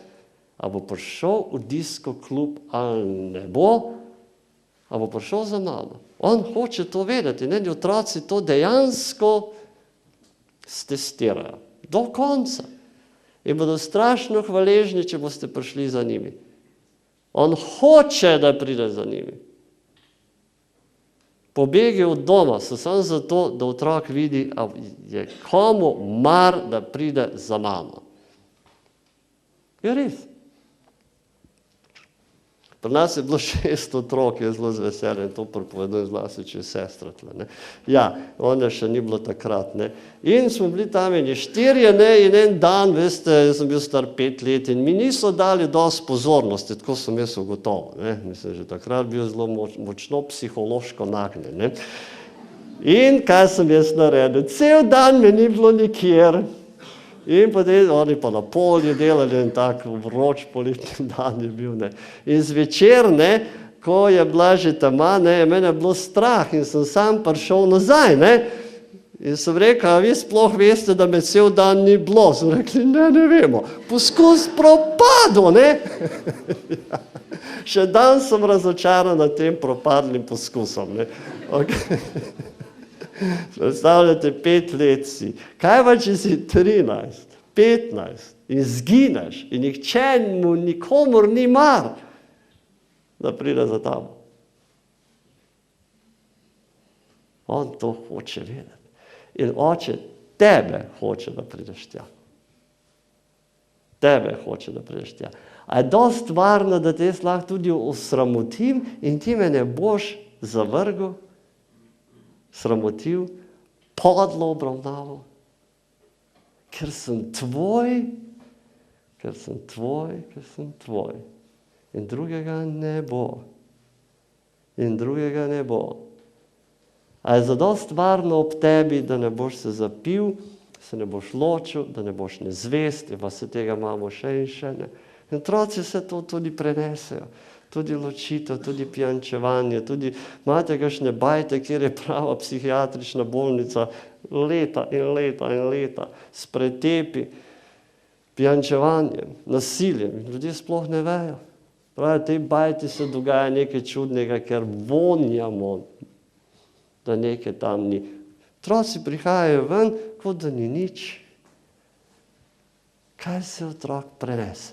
a bo prišel v disko klub ali ne bo, a bo prišel za mano. On hoče to vedeti, ne, otroci to dejansko stestirajo. Do konca. In bodo strašno hvaležni, če boste prišli za njimi. On hoče, da pride za njimi. Pobegi od doma so samo zato, da otrok vidi, a je komu mar, da pride za mano. Je res. Pri nas je bilo 6 otrok, jaz zelo z veseljem to pripovedujem, zlasti če je sestra tle, ne. Ja, ona še ni bilo takrat, ne. In smo bili tam in 4, ne, in en dan, veste, jaz sem bil star 5 let in mi niso dali dosti pozornosti, tako sem jaz ugotovil, ne. Mislim, že takrat bil zelo močno psihološko nagnjen, ne. In kaj sem jaz naredil? Cel dan me ni bilo nikjer. In potem oni pa na polju delali in tak vroč poletni dan je bil, ne. In zvečer, ne, ko je bila že tema, ne, je mene bilo strah in sem sam prišel nazaj, ne. In sem rekel, a vi sploh veste, da me cel dan ni bilo? Sem rekli, ne vemo. Poskus propadel, ne. Ja. Še dan sem razočaran nad tem propadlim poskusom, ne. Okay. Predstavljate, 5 let si. Kaj pa, če si 13, 15 in zgineš in nikomur ni mar, da pride za tabo? On to hoče vedeti. In oče tebe hoče, da prideš tja. Tebe hoče, da prideš tja. A je dost varno, da te jaz lahko tudi osramotim in ti me ne boš zavrgel, sramotil, podlo obravnaval, ker sem tvoj, ker sem tvoj, ker sem tvoj. In drugega ne bo. In drugega ne bo. A je zadost varno ob tebi, da ne boš se zapil, se ne boš ločil, da ne boš nezvest, pa se tega imamo še in še, ne. In otroci se to tudi prenesejo. Tudi ločitev, tudi pijančevanje, tudi imate kakšne bajte, kjer je prava psihiatrična bolnica leta in leta in leta s pretepi, pijančevanjem, nasiljem. Ljudje sploh ne vejo. Pravi, tej bajti se dogaja nekaj čudnega, ker vonjamo, da nekaj tam ni. Otroci prihajajo ven, kot da ni nič. Kaj se otrok prenese?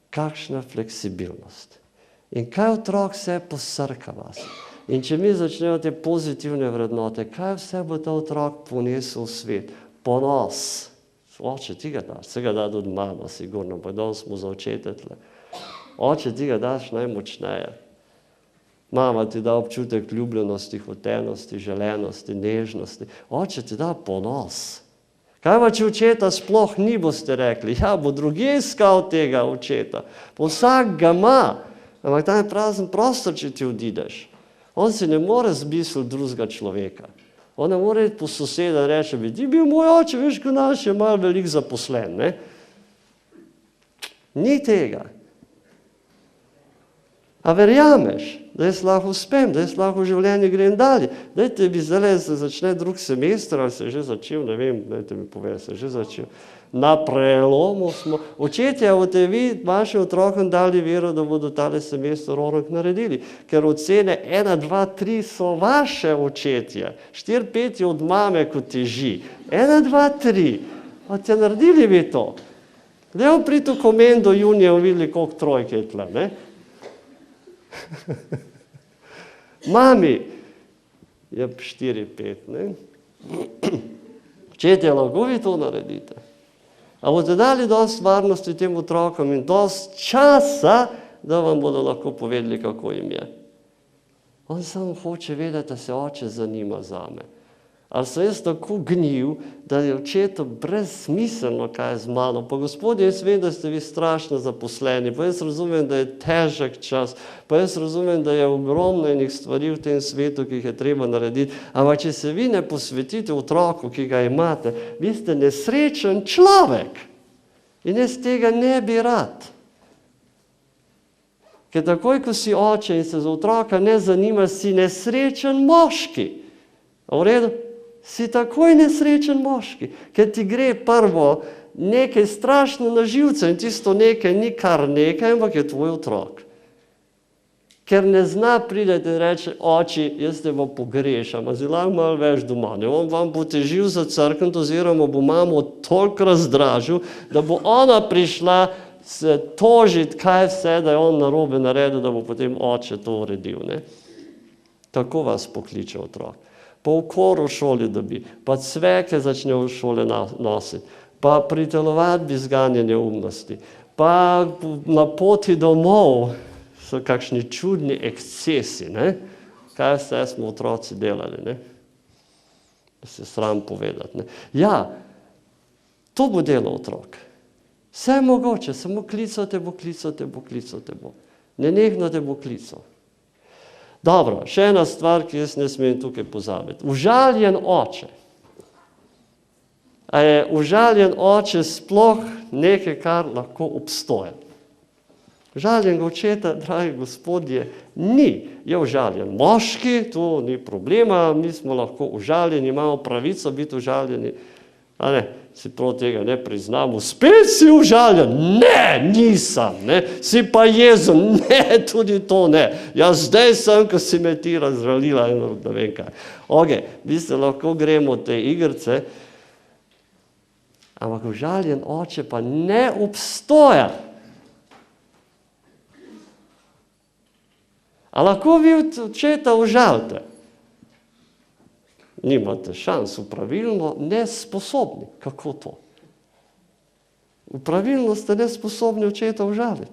Kakšna fleksibilnost. In kaj otrok vse posrka vas. In če mi začnemo te pozitivne vrednote, kaj vse bo ta otrok ponesel v svet? Ponos. Oče, ti ga daš. Se ga da tudi mama, sigurno. Pa danes smo za očete tle. Oče, ti ga daš najmočneje. Mama ti da občutek ljubljenosti, hotenosti, želenosti, nežnosti. Oče ti da ponos. Kaj pa, če očeta sploh ni, boste rekli? Ja, bo drugje iskal tega očeta. Vsak ga ima, ampak tam je prazen prostor, če ti odideš. On si ne more zmisliti drugega človeka. On ne more iti po soseda in reče, bi ti bil moj oče, veš, ko naš je malo velik zaposlen, ne? Ni tega. A verjameš, da jaz lahko uspem, da jaz lahko v življenju grem dalje. Dajte mi zdaj, se začne drug semester, ali se je že začel, ne vem, dajte mi povedati, se je že začel. Na prelomu smo. Očetje, boste vi vašim otrokom dali vero, da bodo tale semester ronek naredili, ker ocene 1, 2, 3 so vaše očetje. 4, 5 je od mame, ko teži. 1, 2, 3. Boste naredili vi to. Levo priti v komen do junija, videli, koliko trojke je tle, ne? Mami je 4, 5, ne? Očetje, lahko vi to naredite. A boste dali dosti varnosti tem otrokom in dosti časa, da vam bodo lahko povedali, kako jim je. On samo hoče vedeti, da se oče zanima zame. Ali sem jaz tako gnil, da je očetu brezsmiselno, kaj je z mano. Pa Gospod, jaz vem, da ste vi strašno zaposleni, pa jaz razumem, da je težek čas, pa jaz razumem, da je ogromno enih stvari v tem svetu, ki jih je treba narediti, ampak če se vi ne posvetite otroku, ki ga imate, vi ste nesrečen človek. In jaz tega ne bi rad. Ker takoj, ko si oče in se za otroka ne zanima, si nesrečen moški. A v redu? Si takoj nesrečen moški, ker ti gre prvo nekaj strašno na živce in tisto nekaj ni kar nekaj, ampak je tvoj otrok. Ker ne zna prideti in reči, oči, jaz te bo pogrešam, a zdaj lahko malo več doma. Ne, on vam bo težil za crkvent oziroma bo mamo toliko razdražil, da bo ona prišla se tožiti, kaj vse, da je on narobe naredil, da bo potem oče to uredil. Ne. Tako vas pokliče otrok. Pa ukor v šoli dobi, pa cveke začne v šole nositi, pa pritelovati bi zganjanje umnosti, pa na poti domov so kakšni čudni ekscesi, ne? Kaj vse smo otroci delali, ne? Da se sram povedati, ne? Ja, to bo delo otrok. Vse je mogoče, samo klical te bo. Nenehno te bo klical. Dobro, še ena stvar, ki jaz ne smem tukaj pozabiti. Užaljen oče. A je užaljen oče sploh nekaj, kar lahko obstoja? Užaljenega očeta, dragi gospodje, ni. Je užaljen moški, to ni problema, mi smo lahko užaljeni, imamo pravico biti užaljeni. A ne, si prav tega ne priznamo. Spet si užaljen? Ne, nisem. Ne. Si pa jezen? Ne, tudi to ne. Ja, zdaj sem, ko si me ti razžalila, ne vem kaj. Ok, vi se lahko gremo te igrice, ampak užaljen oče pa ne obstoja. A lahko vi očeta užalite? Nimate šans, pravilno nesposobni. Kako to? Pravilno ste nesposobni očeta užaliti.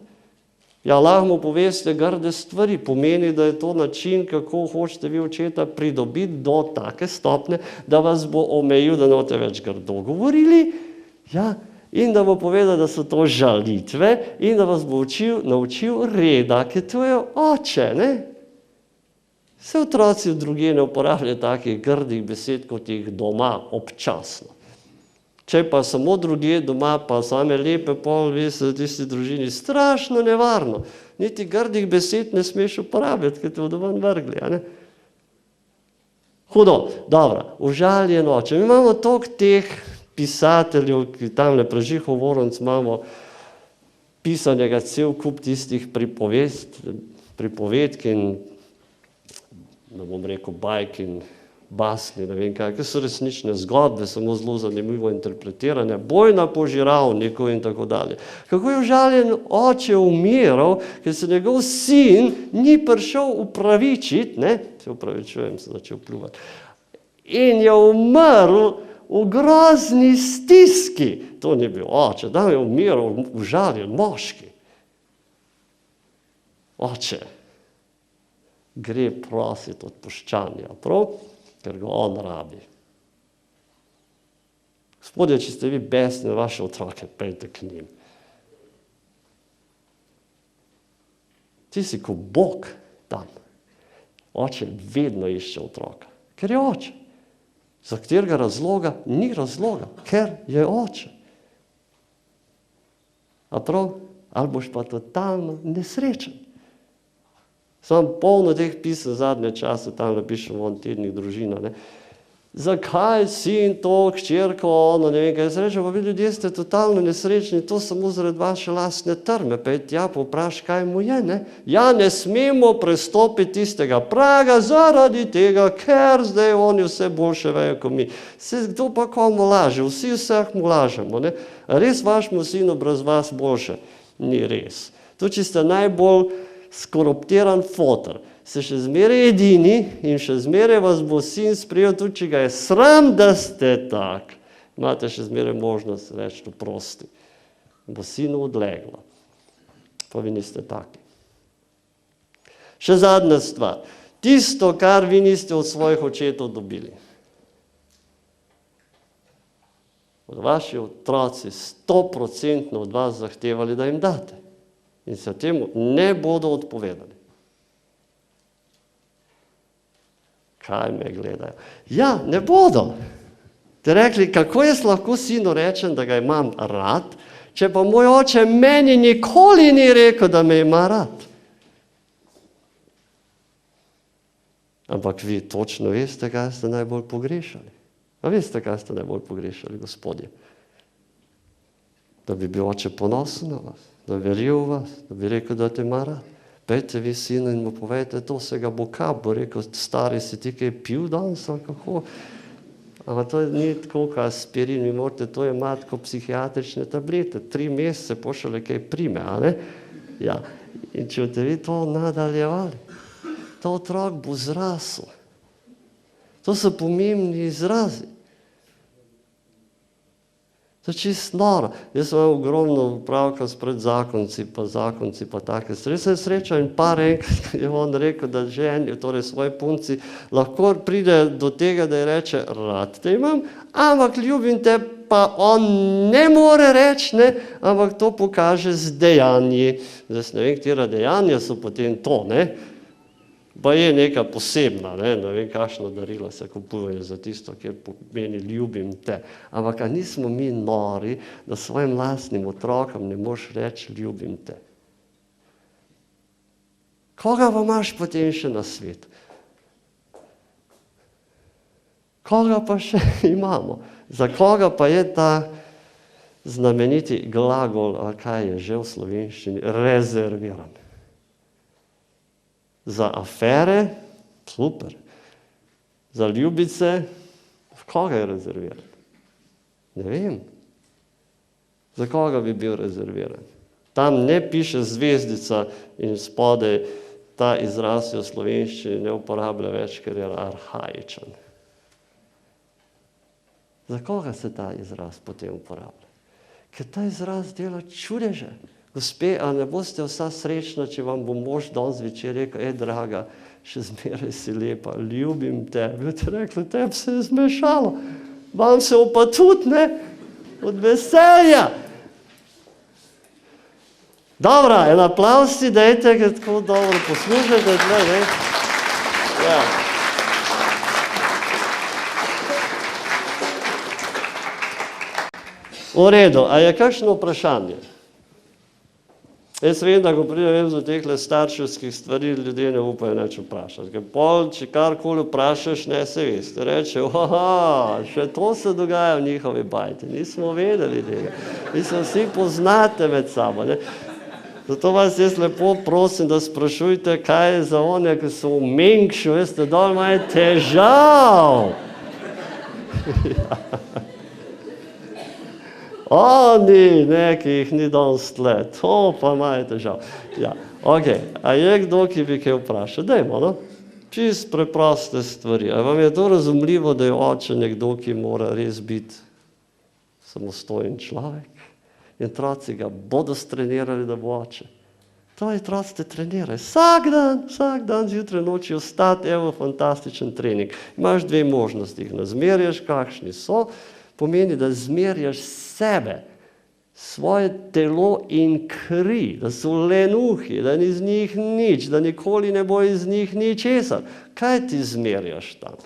Ja, lahko mu poveste grde stvari, pomeni, da je to način, kako hočete vi očeta pridobiti do take stopne, da vas bo omejil, da ne boste več grdo govorili, ja, in da bo povedal, da so to žalitve in da vas bo naučil reda, ker to je oče, ne? Vse otroci druge ne uporabljajo takih grdih besed, kot jih doma občasno. Če pa samo druge doma, pa same lepe pol, veste, v tisti družini, strašno nevarno. Niti grdih besed ne smeš uporabljati, ker te bodo ven vrgli, a ne? Hudo, dobro, užaljen oče. Mi imamo toliko teh pisateljev, ki tamle Prežihov Voronc imamo pisanega cel kup tistih pripovedk in da bom rekel bajk in basni, ne vem kaj, ki so resnične zgodbe, samo zelo zanimivo interpretirane, Bojna po Žiravniku in tako dalje. Kako je užaljen oče umiral, ker se njegov sin ni prišel upravičiti, ne, se upravičujem, se začel pljuvati, in je umrl v grozni stiski. To ni bil oče, da je umiral užaljen moški. Oče gre prositi odpuščanja, prav, ker ga on rabi. Gospodje, če ste vi besni na vaše otroke, pejte k njim. Ti si kot Bog tam. Oče vedno išče otroka, ker je oče. Za katerega razloga? Ni razloga, ker je oče. A prav? Ali boš pa totalno nesrečen. Sam polno teh pisem zadnje čase, tam napišem v tednih družina, ne. Zakaj sin to, hčerko, ono, ne vem kaj. Jaz rečem, pa vi ljudje ste totalno nesrečni, to samo zaradi vaše lastne trme. Pa je tja povpraš, kaj mu je, ne. Ja, ne smemo prestopiti tistega praga zaradi tega, ker zdaj oni vse boljše vejo, kot mi. Kdo pa komu laže? Vsi vseh mu lažemo, ne. Res vašemu sinu brez vas boljše? Ni res. To, če ste najbolj skorumptiran fotor, ste še zmeraj edini in še zmeraj vas bo sin sprejel, tudi če ga je sram, da ste tak. Imate še zmeraj možnost reči oprosti. Bo sinu odleglo. Pa vi niste taki. Še zadnja stvar. Tisto, kar vi niste od svojih očetov dobili. Od vaši otroci 100% od vas zahtevali, da jim date. In se temu ne bodo odpovedali. Kaj me gledajo? Ja, ne bodo. Te rekli, kako jaz lahko sinu rečem, da ga imam rad, če pa moj oče meni nikoli ni rekel, da me ima rad. Ampak vi točno veste, kaj ste najbolj pogrešali. A veste, kaj ste najbolj pogrešali, gospodje? Da bi bil oče ponosen na vas, da bi verjel v vas, da bi rekel, da te ima rad. Pejte vi sinu in mu povejte, to se ga bo kap, bo rekel, stari si ti kaj pil danes, ali kako? Ampak to ni tako, kaj aspirin, vi morate to imati kot psihiatrične tablete, 3 mesece pošele kaj prime, a ne? Ja, in če boste vi to nadaljevali, to otrok bo zrasel. To so pomembni izrazi. To je čisto noro. Jaz sem ogromno upravka s predzakonci, pa take stvari. Sem srečal in par enkrat je on rekel, da ženi, torej svoji punci, lahko pride do tega, da je reče, rad te imam, ampak ljubim te, pa on ne more reči, ne, ampak to pokaže z dejanji. Zdaj ne vem, katera dejanja so potem to, ne. Pa je neka posebna, ne vem, kakšno darilo se kupuje za tisto, kjer pomeni ljubim te. Ampak a nismo mi nori, da svojim lastnim otrokom ne moš reči ljubim te? Koga pa imaš potem še na svet? Koga pa še imamo? Za koga pa je ta znameniti glagol, ali kaj je že v slovenščini, rezerviran? Za afere, super. Za ljubice, v koga je rezerviran? Ne vem. Za koga bi bil rezerviran? Tam ne piše zvezdica in spodaj ta izraz v slovenščini ne uporablja več, ker je arhaičen. Za koga se ta izraz potem uporablja? Ker ta izraz dela čudeže. Gospe, a ne boste vsa srečna, če vam bo mož danes zvečer rekel, draga, še zmeraj si lepa, ljubim te. Boste rekli, tebi se je zmešalo. Vam se pa tudi, ne? Od veselja. Dobro, en aplavz si dajte, ker tako dobro poslušate, ne? Ja. V redu, a je kakšno vprašanje? Jaz vem, da ko pridem do teh starševskih stvari, ljudje ne upajo nič vprašati. Ker pol, če karkoli vprašaš, ne se veste. Reče, še to se dogaja v njihovi bajti. Nismo vedeli tega. Mislim, vsi poznate med sabo. Ne? Zato vas jaz lepo prosim, da sprašujte, kaj je za one, ki so v Mengšu, veste, dol imajo težav. Ja. Oni, neki jih ni danes tle, to pa imajo težav. Ja, ok, a je kdo, ki bi kaj vprašal? Dajmo, no? Čist preproste stvari. A vam je to razumljivo, da je oče nekdo, ki mora res biti samostojen človek? In otroci ga bodo strenirali, da bo oče. Tvoji otroci te trenirajo. Vsak dan zjutraj noči ostati, evo, fantastičen trening. Imaš dve možnosti, jih nazmerjaš, kakšni so, pomeni, da zmerjaš sebe, svoje telo in kri, da so lenuhi, da ni z njih nič, da nikoli ne bo iz njih ničesar. Kaj ti zmerjaš tam?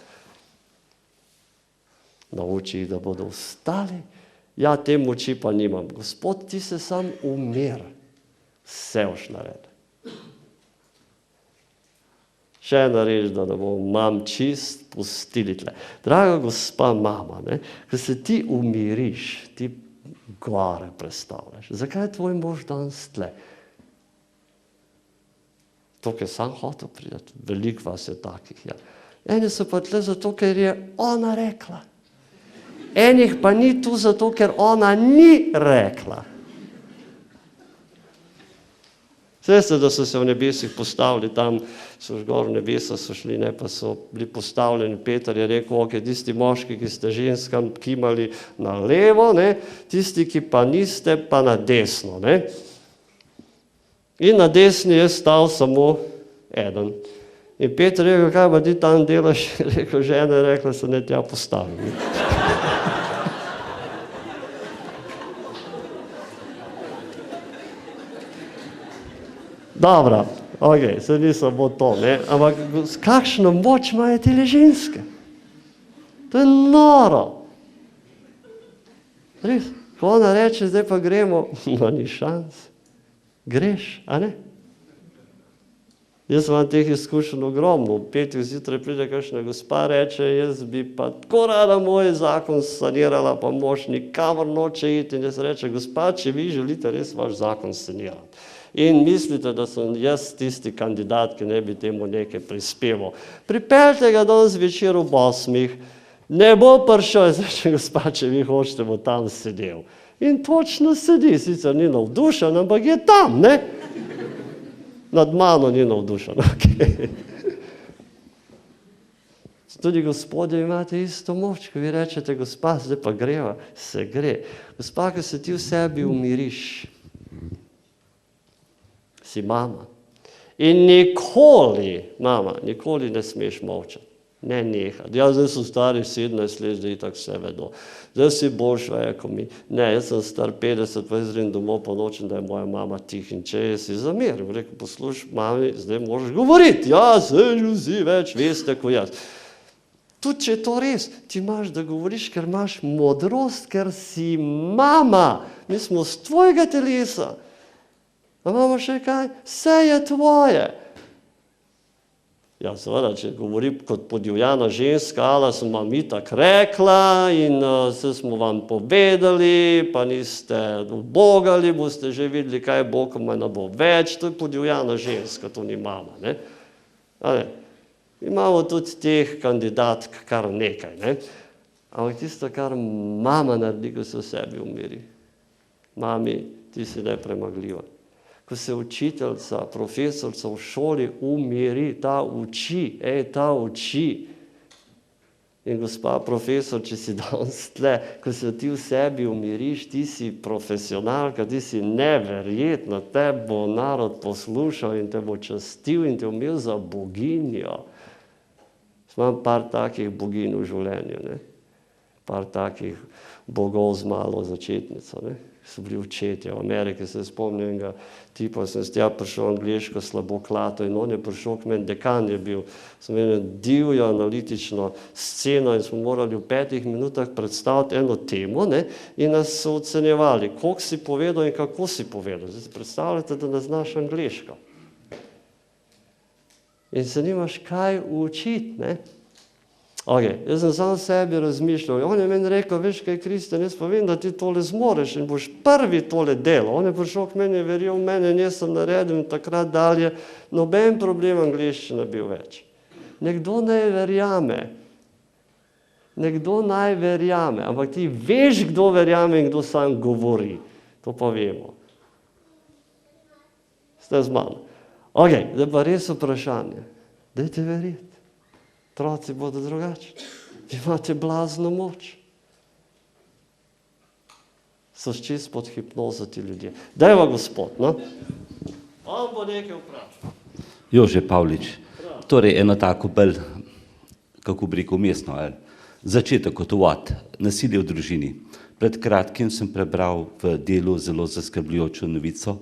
Nauči jih, da bodo vstali. Ja, te moči pa nimam. Gospod, ti se sam umir. Vse boš naredil. Še ena reč, da bom mam čist pustili tle. Draga gospa mama, ne, ko se ti umiriš, ti gore predstavljaš. Zakaj je tvoj mož danes tle? To, ker sam hotel pridati. Veliko vas je takih, ja. Eni so pa tle zato, ker je ona rekla. Enih pa ni tu zato, ker ona ni rekla. Veste, da so se v nebesih postavili, tam so žgor v nebesa so šli, ne, pa so bili postavljeni. Peter je rekel, ok, tisti moški, ki ste ženskam kimali na levo, ne, tisti, ki pa niste, pa na desno. Ne. In na desni je stal samo eden. In Peter je rekel, kaj pa ti tam delaš? Rekel, žena je rekla, se ne tja postavim. Dobro, ok, se ni samo to, ne, ampak kakšno moč imajo tele ženske? To je noro. Res, ko ona reče, zdaj pa gremo, no ni šans. Greš, a ne? Jaz imam teh izkušenj ogromno. V 5 zjutraj pride kakšna gospa, reče, jaz bi pa tako rada moj zakon sanirala, pa mož nikamor noče iti. In jaz reče, gospa, če vi želite res vaš zakon sanirati in mislite, da sem jaz tisti kandidat, ki ne bi temu nekaj prispeval, pripeljte ga danes večer ob 8, ne bo prišel, zdaj, gospa, če vi hočete, bo tam sedel. In točno sedi, sicer ni navdušen, ampak je tam, ne? Nad mano ni navdušen, ok. Tudi gospodje imate isto moč, ko vi rečete, gospa, zdaj pa greva, se gre. Gospa, ko se ti v sebi umiriš, si mama. In nikoli, mama, nikoli ne smeš molčati. Ne nehati. Ja, zdaj so stari 17 let, zdaj tako vse vedo. Zdaj si boljš vejo, kot mi. Ne, jaz sem star 50, pa izredem domov po noči, da je moja mama tih in če je si zameril. Rekel, poslušaj, mami, zdaj možeš govoriti. Ja, sej vsi več veste, kot jaz. Tudi če je to res, ti imaš, da govoriš, ker imaš modrost, ker si mama. Mi smo z tvojega telesa. A imamo še kaj? Vse je tvoje. Ja, seveda, če govori kot podivjana ženska, ala sem vam itak rekla in vse smo vam povedali, pa niste ubogali, boste že videli, kaj bo, ko me ne bo več. To je podivjana ženska, to ni mama. Ne? Imamo tudi teh kandidatk kar nekaj. Ne? Ampak tisto, kar mama naredi, ko se v sebi umiri. Mami, ti si nepremagljiva. Ko se učiteljica, profesorca v šoli umiri, ta uči. In gospa profesor, če si danes tle, ko se ti v sebi umiriš, ti si profesionalka, ti si neverjetna, te bo narod poslušal in te bo častil in te imel za boginjo. Imam par takih boginj v življenju, ne? Par takih bogov z malo začetnico, ne? So bili očetje. V Ameriki se spomnim enega tipa, sem s tja prišel angliško slabo klato in on je prišel k meni, dekan je bil, sem imel divjo analitično sceno in smo morali v 5 minutah predstaviti eno temo, ne, in nas so ocenjevali, koliko si povedal in kako si povedal. Zdaj si predstavljate, da ne znaš angliško. In se nimaš kaj učiti, ne. Jaz sem sam sebi razmišljal, on je meni rekel, veš kaj, Kristjan, jaz pa vem, da ti tole zmoreš in boš prvi tole delo. On je prišel k meni, verjel v mene, in jaz sem naredil in takrat dalje, noben problem angleščina bil več. Nekdo naj verjame, ampak ti veš, kdo verjame in kdo sam govori. To pa vemo. Ste z mano? Zdaj pa res vprašanje. Dajte verjeti. Otroci bodo drugačni. Imate blazno moč. So čist pod hipnozo ti ljudje. Dajva gospod, no? On bo nekaj vprašal. Jože Pavlič, torej eno tako bolj, kako bi rekel, mestno, začetek kot uvod, nasilje v družini. Pred kratkim sem prebral v Delu zelo zaskrbljujočo novico,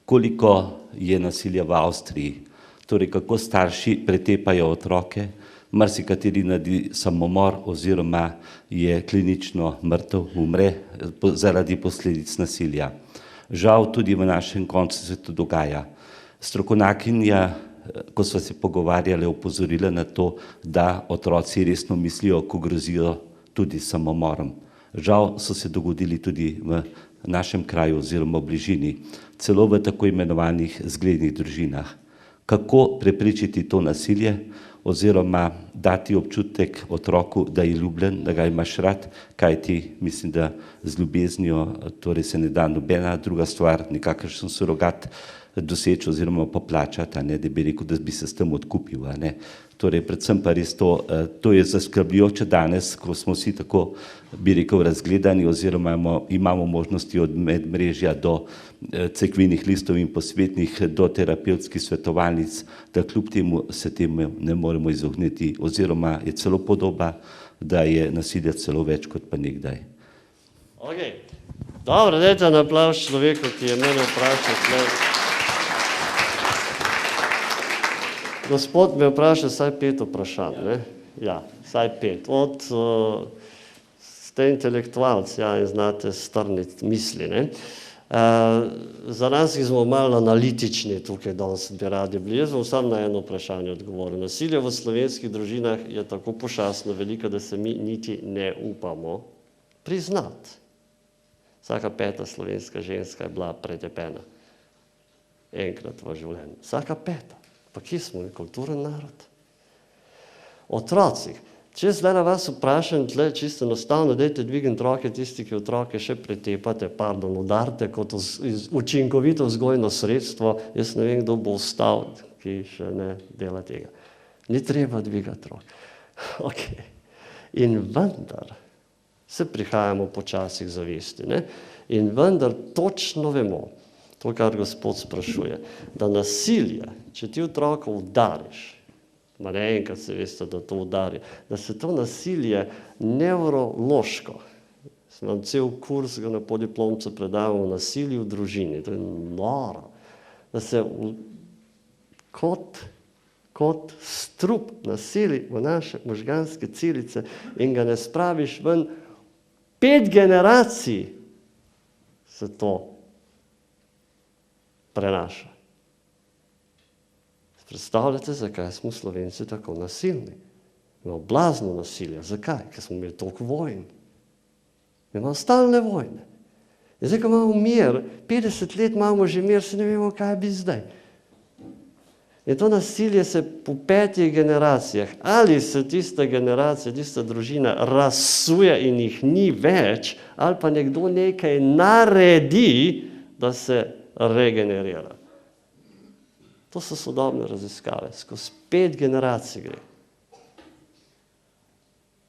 koliko je nasilja v Avstriji, torej kako starši pretepajo otroke, marsikateri naredi samomor oziroma je klinično mrtev, umre zaradi posledic nasilja. Žal tudi v našem koncu se to dogaja. Strokovnjakinja, ko sva se pogovarjali, opozorila na to, da otroci resno mislijo, ko grozijo tudi samomorom. Žal so se dogodili tudi v našem kraju oziroma v bližini, celo v tako imenovanih zglednih družinah. Kako preprečiti to nasilje oziroma dati občutek otroku, da je ljubljen, da ga imaš rad, kajti mislim, da z ljubeznijo torej se ne da nobena druga stvar, nikakršen surogat doseči oziroma poplačati, ne, da bi rekel, da bi se s tem odkupil. Ne. Torej, predvsem pa res to je zaskrbljujoče danes, ko smo vsi tako, bi rekel, razgledani oziroma imamo možnosti od medmrežja do cerkvenih listov in posvetnih do terapevtskih svetovalnic, da kljub temu se temu ne moremo izogniti oziroma je celo podoba, da je nasilja celo več kot pa nekdaj. Dobro, dajte en aplavz človeku, ki je mene vprašal. Gospod me vpraša vsaj 5 vprašanj, ne? Ja, vsaj 5. Ste intelektualci, ja, in znate strniti misli, ne? Za nas, ki smo malo analitični tukaj danes bi radi bili, jaz bom sam na eno vprašanje odgovoril. Nasilje v slovenskih družinah je tako pošastno veliko, da se mi niti ne upamo priznati. Vsaka 5. slovenska ženska je bila pretepena. Enkrat v življenju. Vsaka 5. Pa kje smo, kulturen narod? Otrocih. Če zdaj na vas vprašam, tle čisto enostavno, dajte dvigniti roke tisti, ki otroke še pretepate, udarite kot učinkovito vzgojno sredstvo, jaz ne vem, kdo bo ostal, ki še ne dela tega. Ni treba dvigati roke. Okay. In vendar se prihajamo počasi k zavesti. Ne? In vendar točno vemo, to, kar Gospod sprašuje, da nasilje, če ti otroka udariš, ma ne enkrat se veste, da to udari, da se to nasilje nevrološko, imam cel kurs, ga na podiplomcu predavamo o nasilju v družini, to je noro, da se kot strup nasili v naše možganske celice in ga ne spraviš ven, 5 generacij se to prenaša. Predstavljate, zakaj smo Slovenci tako nasilni? Imamo blazno nasilje. Zakaj? Ker smo imeli toliko vojn. Imamo stalne vojne. In zdaj, ko imamo mir, 50 let imamo že mir, se ne vemo, kaj bi zdaj. In to nasilje se po 5 generacijah, ali se tista generacija, tista družina razsuje in jih ni več, ali pa nekdo nekaj naredi, da se regenerira. To so sodobne raziskave, skozi 5 generacij gre.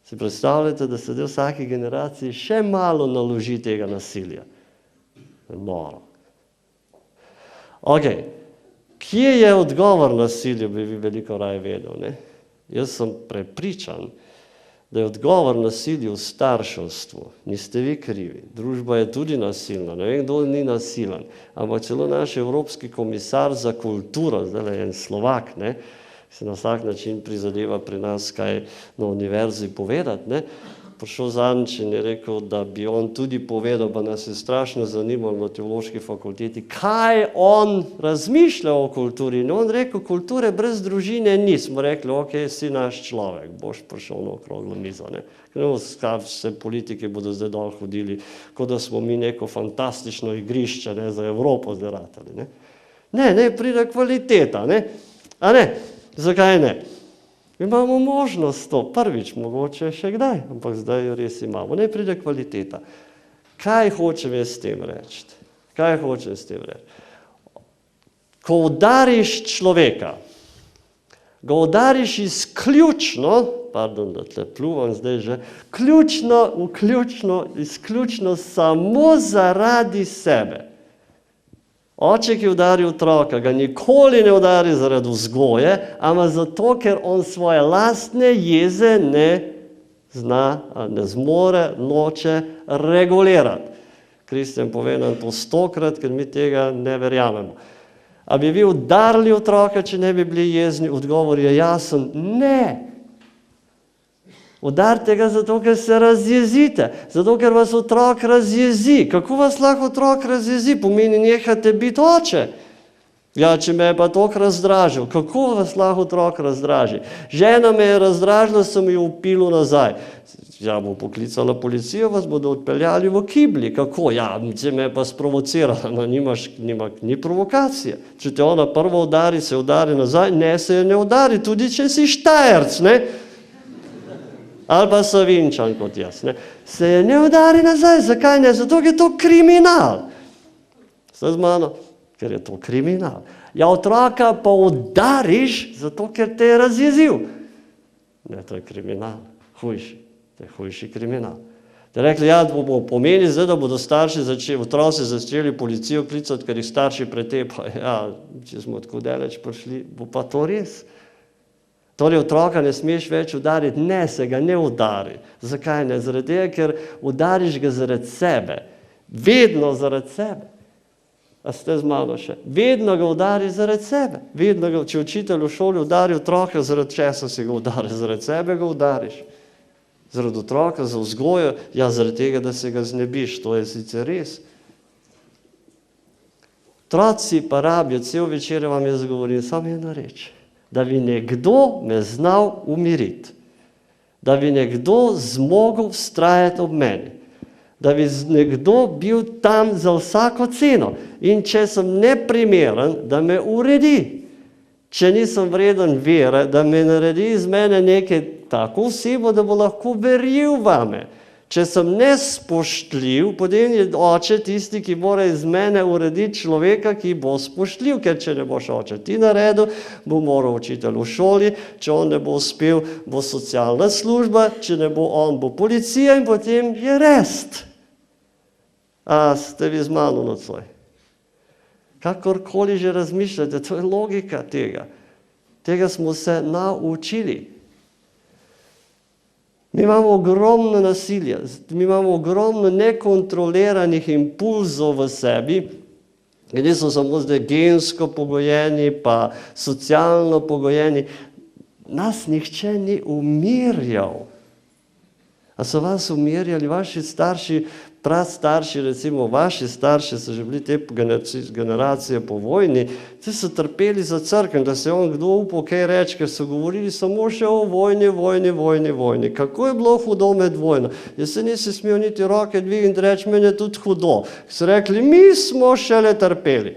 Si predstavljate, da se v vsaki generaciji še malo naloži tega nasilja. Noro. Ok, kje je odgovor nasilju, bi vi veliko raje vedel, ne? Jaz sem prepričan, da je odgovor nasilju v starševstvu. Niste vi krivi. Družba je tudi nasilna. Ne vem, kdo ni nasilen. Ampak celo naš evropski komisar za kulturo, zdaj je en Slovak, ne, se na vsak način prizadeva pri nas kaj na univerzi povedati, ne, prišel zadnjič in je rekel, da bi on tudi povedal, pa nas je strašno zanimalo na teološki fakulteti, kaj on razmišlja o kulturi. In on rekel, kulture brez družine ni. Smo rekli, ok, si naš človek, boš prišel na okroglo mizo. Ne? Vse politike bodo zdaj dol hodili, kot da smo mi neko fantastično igrišče, ne, za Evropo zdaj ratali. Ne, pride kvaliteta. Ne? A ne? Zakaj ne? Imamo možnost to, prvič, mogoče še kdaj, ampak zdaj jo res imamo. Ne pride kvaliteta. Kaj hočem jaz s tem reči? Kaj hočem s tem reči? Ko udariš človeka, ga udariš izključno, pardon, da tle pluvam zdaj že, izključno samo zaradi sebe. Oče, ki udari otroka, ga nikoli ne udari zaradi vzgoje, ampak zato, ker on svoje lastne jeze ne zmore, noče regulirati. Kristjan pove nam to 100-krat, ker mi tega ne verjamemo. A bi vi udarili otroka, če ne bi bili jezni? Odgovor je jasen, ne. Udarite ga zato, ker se razjezite, zato, ker vas otrok razjezi. Kako vas lahko otrok razjezi? Pomeni, nehate biti oče. Ja, če me je pa toliko razdražil, kako vas lahko otrok razdraži? Žena me je razdražila, sem jo upil nazaj. Ja, bo poklicala policijo, vas bodo odpeljali v kibli. Kako? Ja, če me je pa sprovocirala, ni provokacije. Če te ona prvo udari, se udari nazaj, ne se je ne udari, tudi če si Štajerc, ne? Ali pa Savinčan kot jaz. Ne? Se je ne udari nazaj. Zakaj ne? Zato, ker je to kriminal. Ste z mano? Ker je to kriminal. Ja, otroka pa udariš, zato, ker te je razjezil. Ne, to je kriminal. Hujši. To je hujši kriminal. Te rekli, ja, pomeni zdaj, da bodo otroci začeli policijo klicati, ker jih starši pretepajo. Ja, če smo tako daleč prišli, bo pa to res. Torej, otroka ne smeš več udariti, ne, se ga ne udari. Zakaj ne? Zaradi tega, ker udariš ga zaradi sebe. Vedno zaradi sebe. A ste z mano še? Vedno ga udari zaradi sebe. Vedno ga, če učitelj v šoli udari otroka, zaradi česa si ga udari? Zaradi sebe ga udariš. Zaradi otroka, za vzgojo, ja, zaradi tega, da se ga znebiš. To je sicer res. Otroci pa rabijo, cel večer vam jaz govorim, samo eno reč. Da bi nekdo me znal umiriti, da bi nekdo zmogel vztrajati ob meni, da bi nekdo bil tam za vsako ceno in če sem neprimeren, da me uredi. Če nisem vreden vere, da me naredi iz mene nekaj tako osebo, da bo lahko verjel vame. Če sem nespoštljiv, potem je oče tisti, ki mora iz mene urediti človeka, ki bo spoštljiv, ker če ne boš oče ti naredil, bo moral učitelj v šoli, če on ne bo uspel, bo socialna služba, če ne bo on, bo policija in potem je rest. A ste vi z mano nocoj? Kakorkoli že razmišljate, to je logika tega. Tega smo se naučili. Mi imamo ogromno nasilja, mi imamo ogromno nekontroliranih impulzov v sebi, ki niso samo zdaj gensko pogojeni, pa socialno pogojeni. Nas nihče ni umirjal. A so vas umirjali vaši starši, prastarši, recimo vaši starši so že bili te generacije po vojni, ti so trpeli za crkven, da se je on kdo upal kaj reči, ker so govorili samo še o vojni, vojni, vojni, vojni. Kako je bilo hudo med vojno? Jaz se nisi smel niti roke dvigniti in reči, meni je tudi hudo. So rekli, mi smo šele trpeli.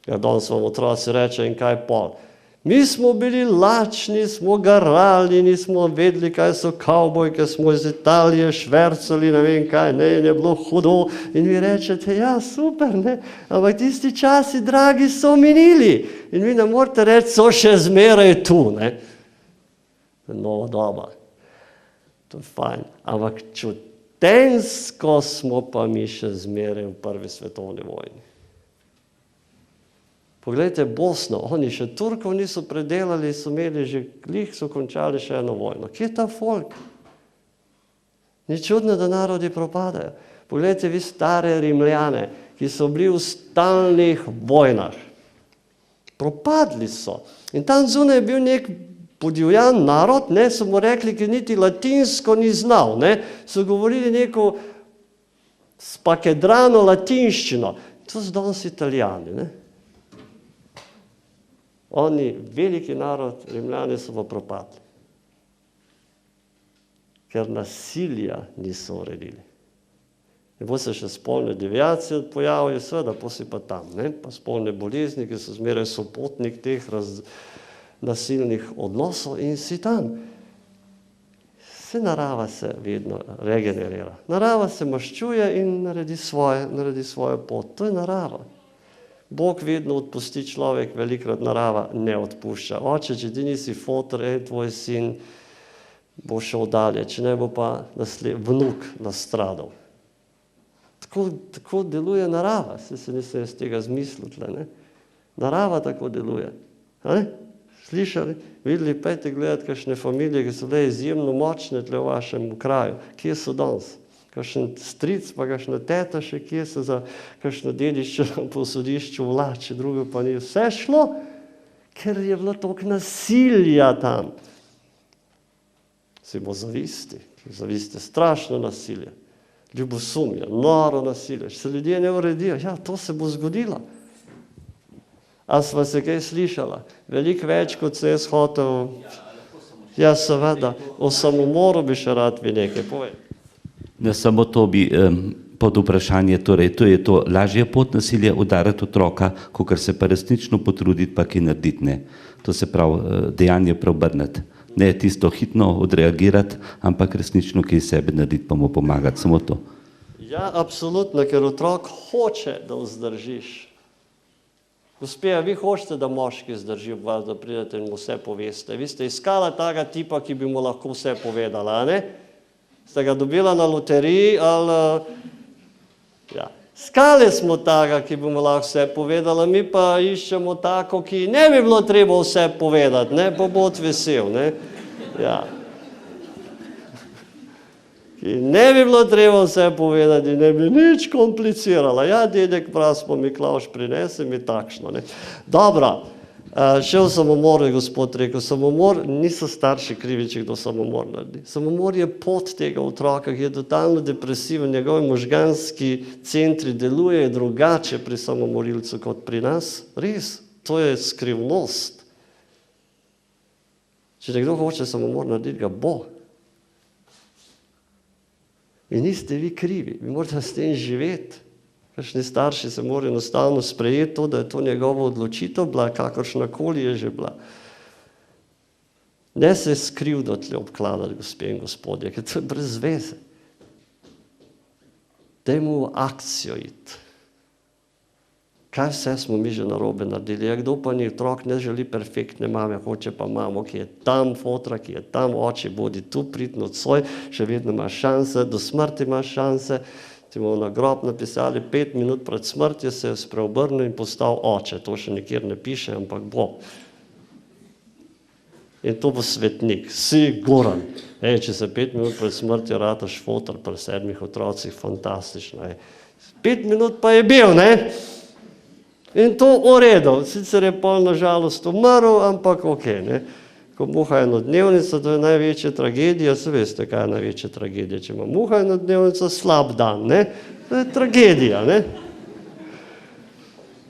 Ja, danes vam otroci reče in kaj pol. Mi smo bili lačni, smo garali, nismo vedeli, kaj so kavbojke, smo iz Italije švercali, ne vem kaj, ne, je bilo hudo. In vi rečete, ja, super, ne, ampak tisti časi, dragi, so minili. In vi ne morete reči, so še zmeraj tu, ne. To je nova doba. To je fajn. Ampak čutenjsko smo pa mi še zmeraj v prvi svetovni vojni. Poglejte Bosno, oni še Turkov niso predelali, so imeli že glih, so končali še eno vojno. Kje je ta folk? Ni čudno, da narodi propadajo. Poglejte vi stare Rimljane, ki so bili v stalnih vojnah. Propadli so. In tam zunaj je bil nek podivjan narod, ne, so mu rekli, ki niti latinsko ni znal, ne, so govorili neko spakedrano latinščino. To so danes Italijani, ne. Oni, veliki narod, Rimljani so pa propadli. Ker nasilja niso uredili. In bo se še spolne deviacije pojavijo, seveda, posi pa tam, ne? Pa spolne bolezni, ki so zmeraj sopotnik teh nasilnih odnosov in si tam. Vse narava se vedno regenerira. Narava se maščuje in naredi svojo pot. To je narava. Bog vedno odpusti, človek velikrat narava ne odpušča. Oče, če ti nisi fotor, tvoj sin bo šel dalje, če ne bo pa vnuk nastradal. Tako deluje narava, se nisem iz tega zmislil tle, ne? Narava tako deluje. Slišali, videli, pejte gledati kakšne familije, ki so bile izjemno močne tle v vašem kraju. Kje so danes? Kakšen stric, pa kakšna teta še, kje se za kakšno dediščino po sodišču vlači, drugo pa ni vse šlo, ker je bilo toliko nasilja tam. Si bo zavisti je strašno nasilje, ljubosumje, noro nasilje, če se ljudje ne uredijo, ja, to se bo zgodilo. A sva se kaj slišala? Veliko več, kot se jaz hotel, ja, seveda, o samomoru bi še rad vi nekaj povedal. Ne, samo to bi pod vprašanje, torej to je to lažja pot nasilja udariti otroka, kakor se pa resnično potruditi, pa kaj narediti, ne. To se pravi, dejanje preobrniti. Ne tisto hitno odreagirati, ampak resnično kaj sebe narediti, pa mu pomagati, samo to. Ja, absolutno, ker otrok hoče, da vzdržiš. Gospe, vi hočete, da moški zdrži ob vas, da pridete in mu vse poveste. Vi ste iskala taga tipa, ki bi mu lahko vse povedala, a ne? Ste ga dobila na loteriji ali... Ja. Skali smo taga, ki bi mu lahko vse povedala, mi pa iščemo tako, ki ne bi bilo treba vse povedati, ne, pa bo vesel, ne. Ja. Ki ne bi bilo treba vse povedati, ne bi nič komplicirala. Ja, dedek prasmo Miklavž prinese mi takšno, ne. Dobro. Še v samomor je gospod rekel, samomor niso starši krivi, če kdo samomor naredi. Samomor je pot tega otroka, ki je totalno depresiven, njegovi možganski centri delujejo drugače pri samomorilcu kot pri nas. Res, to je skrivnost. Če nekdo hoče samomor narediti, ga bo. In niste vi krivi, vi morate s tem živeti. Kakšni starši se morajo enostavno sprejeti to, da je to njegova odločitev bila, kakršnakoli je že bila. Ne se skrivdo tle obkladati, gospe in gospodje, ker to je brez veze. dajmo v akcijo iti. Kaj vse smo mi že narobe naredili? Ja, kdo pa ni otrok, ne želi perfektne mame, hoče pa mamo, ki je tam fotra, ki je tam oči, bodi tu pridno odsoj, še vedno imaš šanse, do smrti imaš šanse. Ti bomo na grob napisali 5 minut pred smrtjo, se je spreobrnil in postal oče. To še nikjer ne piše, ampak bo. In to bo svetnik, siguran. Če se 5 minut pred smrtjo rataš fotor pri 7 otrocih, fantastično. 5 minut pa je bil, ne? In to v redu. Sicer je pol na žalost umrl, ampak okej, ne? Ko muha enodnevnica, to je največja tragedija, se veste, kaj je največja tragedija. Če ima muha enodnevnica, slab dan, ne? To je tragedija, ne?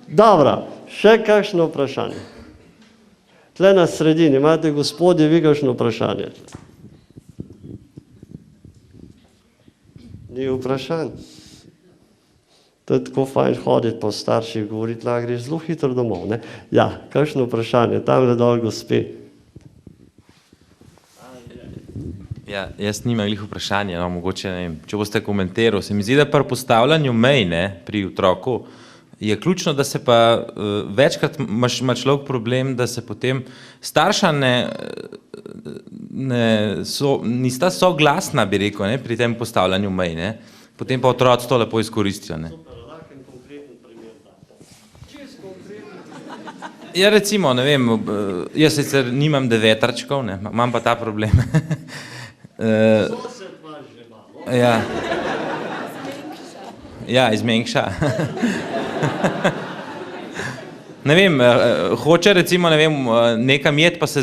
Dobro, še kakšno vprašanje? Tle na sredini, imate gospodje, vi kakšno vprašanje? Ni vprašanj. To je tako fajn hoditi po starših, govoriti, lahko greš zelo hitro domov, ne? Ja, kakšno vprašanje, tam le dol gospe. Ja, jaz nimam glih vprašanja, no, mogoče ne vem, če boste komentiral. Se mi zdi, da pri postavljanju mej, ne, pri otroku, je ključno, da se pa večkrat ima človek problem, da se potem starša nista soglasna, bi rekel, ne, pri tem postavljanju mej, ne. Potem pa otroci to lepo izkoristijo, ne. Ja, recimo, ne vem, jaz sicer nimam devetarčkov, ne, imam pa ta problem. Ja, izmenjša. Ne vem, hoče recimo, ne vem, nekam jet, pa se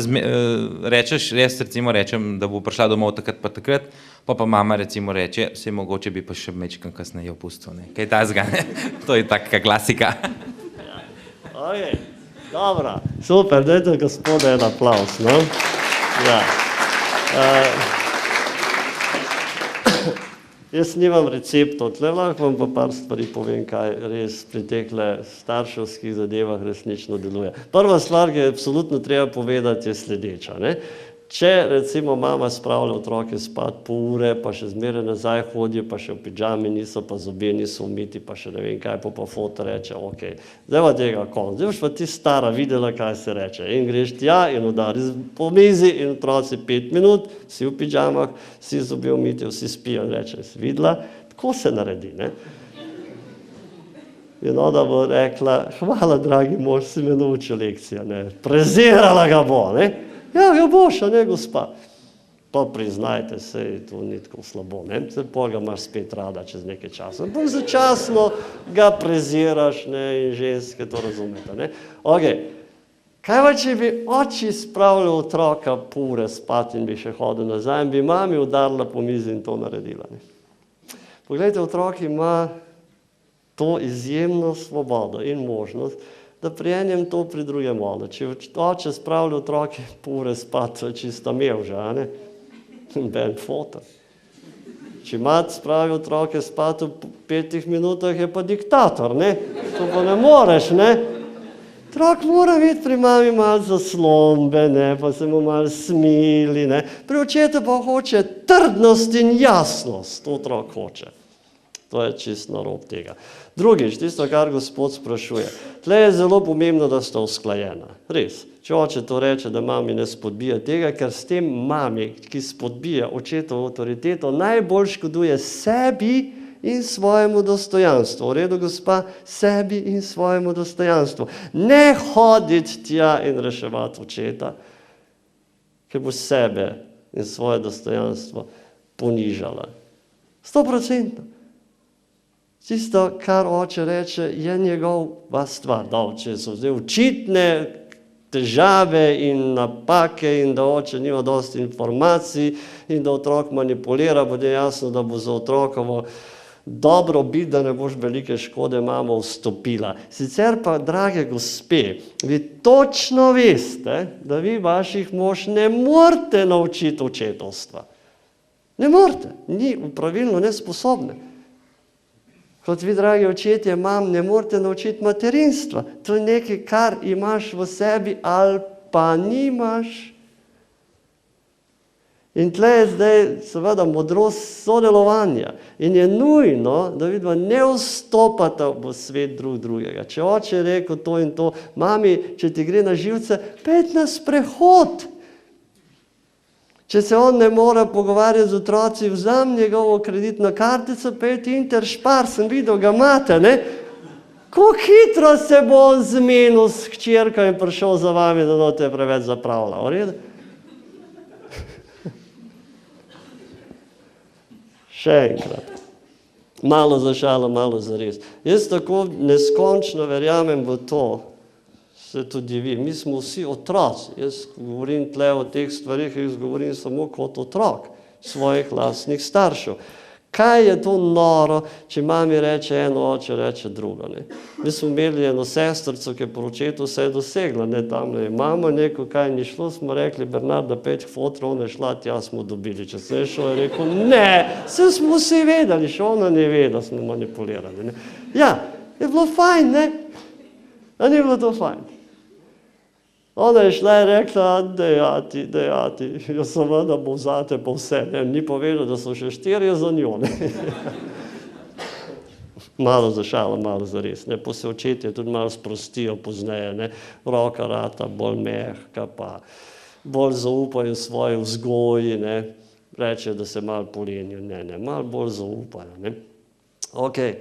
rečeš, jaz recimo rečem, da bo prišla domov takrat pa takrat, pa mama recimo reče, vse mogoče bi pa še mečkam kasneje opustil, ne. Kaj tazga, ne? To je taka klasika. Okej, dobro, super, dajte gospode en aplavz, no? Ja. Jaz nimam receptov, tle lahko vam pa par stvari povem, kaj res pri tehle starševskih zadevah resnično deluje. Prva stvar, ki je absolutno treba povedati, je sledeča, ne. Če recimo mama spravlja otroke spat pol ure, pa še zmeraj nazaj hodijo, pa še v pidžami niso, pa zobje niso umiti, pa še ne vem kaj, pa foto reče, okej, zdaj pa tega konc, zdaj boš pa ti stara videla, kaj se reče. In greš tja in udari po mizi in otroci 5 minut, si v pidžamah, si zobje umiti, vsi spijo in reče, si videla, tako se naredi, ne. In ona bo rekla, hvala, dragi mož, si me naučil lekcijo, ne, prezirala ga bo, ne. Ja, ga boš, a ne, gospa. Pa priznajte, sej to ni tako slabo, ne, se pol ga imaš spet rada čez nekaj časa. Pa začasno ga preziraš, ne, in ženske to razumete, ne. Okej, kaj pa, če bi oči spravljal otroka pol ure spat in bi še hodil nazaj in bi mami udarila po mizi in to naredila, ne. Poglejte, otrok ima to izjemno svobodo in možnost, da pri enem to, pri drugem ono. Če oče spravlja otroke pol ure spat, to je čista mevža, a ne? Ben fotor. Če mat spravi otroke spat v 5 minutah, je pa diktator, ne? To pa ne moreš, ne? Otrok mora biti pri mami malo zaslombe, ne? Pa se mu malo smili, ne? Pri očetu pa hoče trdnost in jasnost, to otrok hoče. To je čisto narob tega. Drugič, tisto, kar gospod sprašuje. Tle je zelo pomembno, da sta usklajena. Res. Če oče to reče, da mami ne spodbija tega, ker s tem mami, ki spodbija očetovo avtoriteto, najbolj škoduje sebi in svojemu dostojanstvu. V redu, gospa? Sebi in svojemu dostojanstvu. Ne hoditi tja in reševati očeta, ker bo sebe in svoje dostojanstvo ponižala. 100%. Tisto, kar oče reče, je njegova stvar. Da, če so zdaj očitne težave in napake in da oče nima dosti informacij in da otrok manipulira, bude jasno, da bo za otrokovo dobro biti, da ne boš velike škode mama vstopila. Sicer pa, drage gospe, vi točno veste, da vi vaših mož ne morete naučiti očetovstva. Ne morete, ni pravilno nesposobne. Kot vi, dragi očetje, mam, ne morete naučiti materinstva. To je nekaj, kar imaš v sebi ali pa nimaš. In tle je zdaj seveda modrost sodelovanja. In je nujno, da vidva ne vstopata v svet drugega. Če oče je rekel to in to, mami, če ti gre na živce, pejt na sprehod. Če se on ne mora pogovarjati z otroci, vzam njegovo kreditno kartico, pejt Interspar, sem videl, ga imate, ne? Kako hitro se bo on zmenil s hčerko in prišel za vami, da no te preveč zapravlja, v redu? Še enkrat. Malo za šalo, malo za res. Jaz tako neskončno verjamem v to, se tudi vi. Mi smo vsi otroci. Jaz govorim tle o teh stvarih, jaz govorim samo kot otrok svojih lastnih staršev. Kaj je to noro, če mami reče eno, oče reče drugo, ne? Mi smo imeli eno sestrico, ki je po očetu vse dosegla, ne, tamle je mama, neko kaj ni šlo, smo rekli, Bernarda, peč fotra, ona je šla, tja smo dobili, če se je šlo, je rekel, ne, vse smo vsi vedeli, še ona ne ve, da smo manipulirali, ne. Ja, je bilo fajn, ne? A ni bilo to fajn? Ona je šla in rekla, dejati, jo seveda bo vzate po vse, ne, ni povedal, da so še 4 za njo, ne. Malo za šalo, malo za res, ne, po se očetje tudi malo sprostijo pozneje, ne, roka rata bolj mehka, pa bolj zaupajo svoje vzgoji, ne, reče, da se malo polenijo, ne, malo bolj zaupajo, ne. Okej,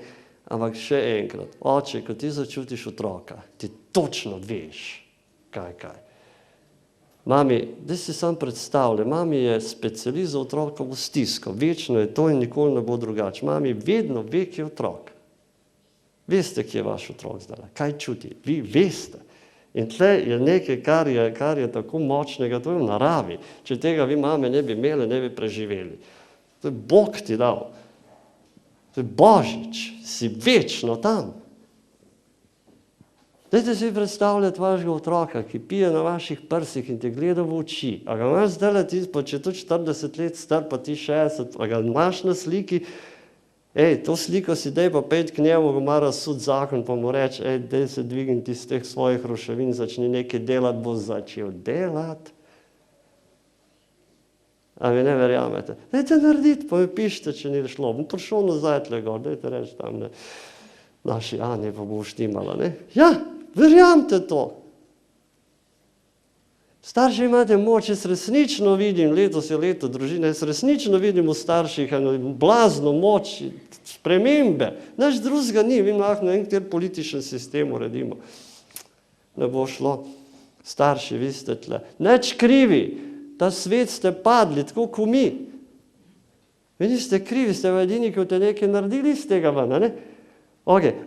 ampak še enkrat, oče, ko ti začutiš otroka, ti točno veš, kaj. Mami, da si sam predstavlja, mami je specialist za otrokovo stisko, večno je to in nikoli ne bo drugače. Mami vedno ve, kje je otrok. Veste, kje je vaš otrok zdaj, kaj čuti, vi veste. In tle je nekaj, kar je tako močnega, to je v naravi. Če tega vi mame ne bi imeli, ne bi preživeli. To je Bog ti dal. To je Božič, si večno tam. Dajte si predstavljati vašega otroka, ki pije na vaših prsih in te gleda v oči. A ga imaš zdaj, pa če to 40 let star, pa ti 60, a ga imaš na sliki, to sliko si dej pa pejt k njemu, ga ima razsud zakon, pa mu reč, dej se dvigniti iz teh svojih ruševin, začni nekaj delati, bo začel delati. A mi ne verjamete? Dajte narediti, pa mi pišite, če ni šlo. Bom prišel nazaj tle gor, dajte reči tam, ne. Naši Anje pa bo štimala, ne. Ja, verjamte to. Starši imate moč, jaz resnično vidim, letos je leto družine, jaz resnično vidim v starših eno blazno moč, spremembe. Naš drugega ni, mi lahko na enkrat političen sistem uredimo. Ne bo šlo. Starši, vi ste tle. Neč krivi, ta svet ste padli, tako kot mi. Vi niste krivi, ste edini, ki boste nekaj naredili iz tega ven, ne?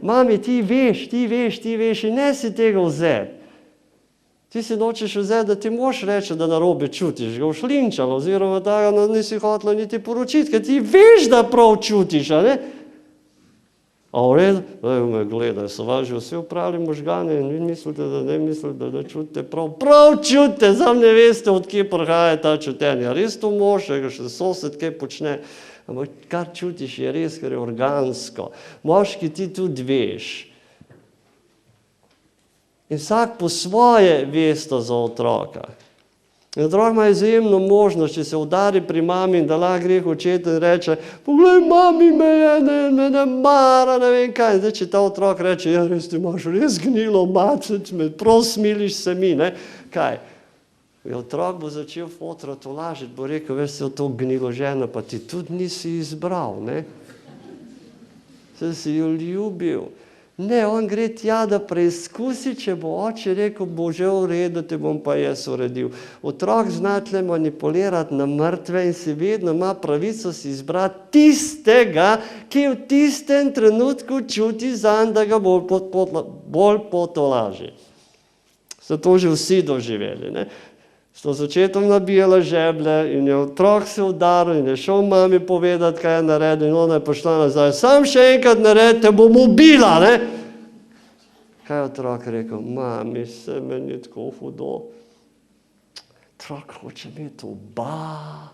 Mami, ti veš in ne si tega vzeti. Ti si nočeš vzeti, da ti mož reče, da narobe čutiš, ga ušlinčalo, oziroma da ga nisi hotela niti poročiti, ker ti veš, da prav čutiš, a ne? A v redu? Me gledaj, so vas že vsi oprali možgane in vi mislite, da ne mislite, da čutite prav. Prav čutite, sam ne veste, od kje prihaja ta čutenja. Res to mož, ga še sosed kaj počne. Ampak kar čutiš je res, ker je organsko. Moški ti tudi veš. In vsak po svoje veste za otroka. In otrok ima izjemno možnost, če se udari pri mami in da lahko gre k očetu in reče, poglej, mami me ne mara, ne vem kaj. Zdaj, če ta otrok reče, ja, res ti imaš res gnilo mace, prav smiliš se mi, ne? Kaj? Otrok bo začel fotra tolažiti, bo rekel, veš, se v to gnilo žena, pa ti tudi nisi izbral, ne? Se si jo ljubil. Ne, on gre tja, da preizkusi, če bo oče rekel, bo že v redu, te bom pa jaz uredil. Otrok zna tle manipulirati na mrtve in si vedno ima pravico si izbrati tistega, ki v tistem trenutku čuti zanj, da ga bolj potolaži. So to že vsi doživeli, ne? So z očetom nabijala žeblje in je otrok se udaril in je šel mami povedati, kaj je naredil in ona je prišla nazaj. Sam še enkrat naredi, te bom ubila, ne? Kaj je otrok rekel? Mami, se meni tako hudo. Otrok hoče imeti oba.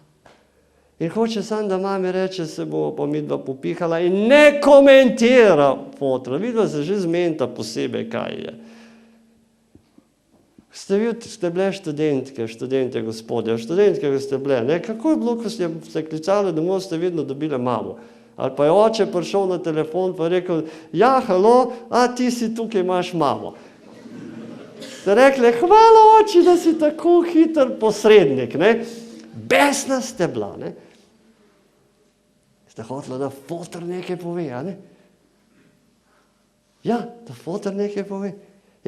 In hoče sam, da mami reče, se bo pa midva popihala in ne komentira fotra. Vidva se že zmenita posebej, kaj je. Ste bile študentje gospodje, študentke ste bile, ne? Kako je bilo, ko ste klicali domov, ste vedno dobile mamo? Ali pa je oče prišel na telefon pa rekel, ja, halo, a ti si tukaj, imaš mamo. Ste rekli, hvala oči, da si tako hiter posrednik, ne? Besna ste bila, ne? Ste hotela, da fotor nekaj pove, a ne? Ja, da fotor nekaj pove.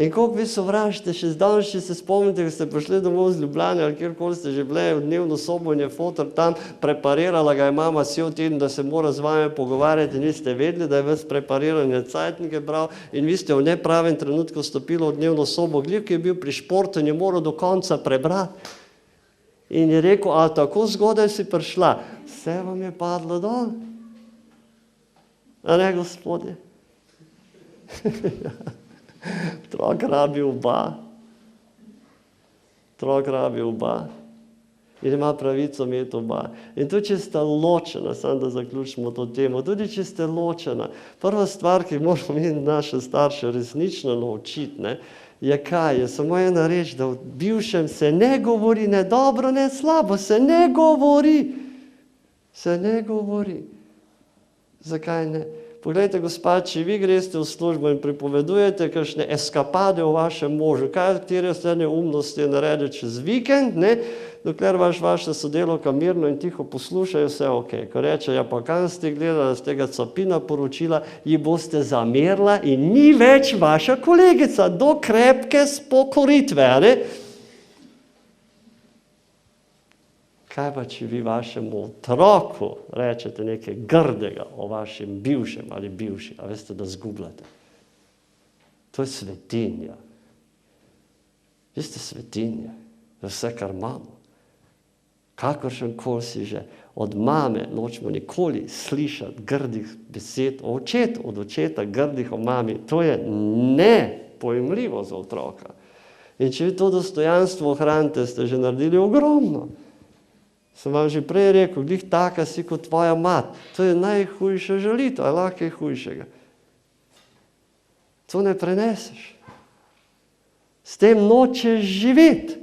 In koliko vi sovražite, še zdaj se spomnite, ko ste prišli domov z Ljubljane ali kjerkoli ste že bile v dnevno sobo in je fotor tam preparirala, ga je mama cel teden, da se mora z vami pogovarjati in vi ste vedeli, da je ves prepariran, je cajtnike bral in vi ste v nepravem trenutku stopili v dnevno sobo, glih, ki je bil pri športu in je moral do konca prebrati. In je rekel, a tako zgodaj si prišla, vse vam je padlo dol. A ne, gospodje? Otrok rabi oba. Otrok rabi oba. In ima pravico imeti oba. In tudi, če ste ločena, samo da zaključimo to temo, tudi, če ste ločena, prva stvar, ki moramo mi naše starše resnično naučiti, ne, je kaj? Je samo ena reč, da v bivšem se ne govori ne dobro, ne slabo, se ne govori. Se ne govori. Zakaj ne? Poglejte, gospa, če vi greste v službo in pripovedujete kakšne eskapade o vašem možu, katere ste neumnosti naredi čez vikend, ne, dokler vaša sodelavka mirno in tiho poslušajo, vse ok. Ko reče, ja pa kam ste gledali, z tega Capina poročila, ji boste zamerila in ni več vaša kolegica, do krepke spokoritve, ne? Kaj pa, če vi vašemu otroku rečete nekaj grdega o vašem bivšem ali bivši, a veste, da zgubljate? To je svetinja. Vi ste svetinja, za vse, kar imamo. Kakršen koli si že, od mame nočemo nikoli slišati grdih besed o očetu, od očeta grdih o mami. To je nepojemljivo za otroka. In če vi to dostojanstvo ohranite, ste že naredili ogromno. Sem vam že prej rekel, glih taka si kot tvoja mat. To je najhujša žalitev, ali lahko je hujšega. To ne preneseš. S tem nočeš živeti.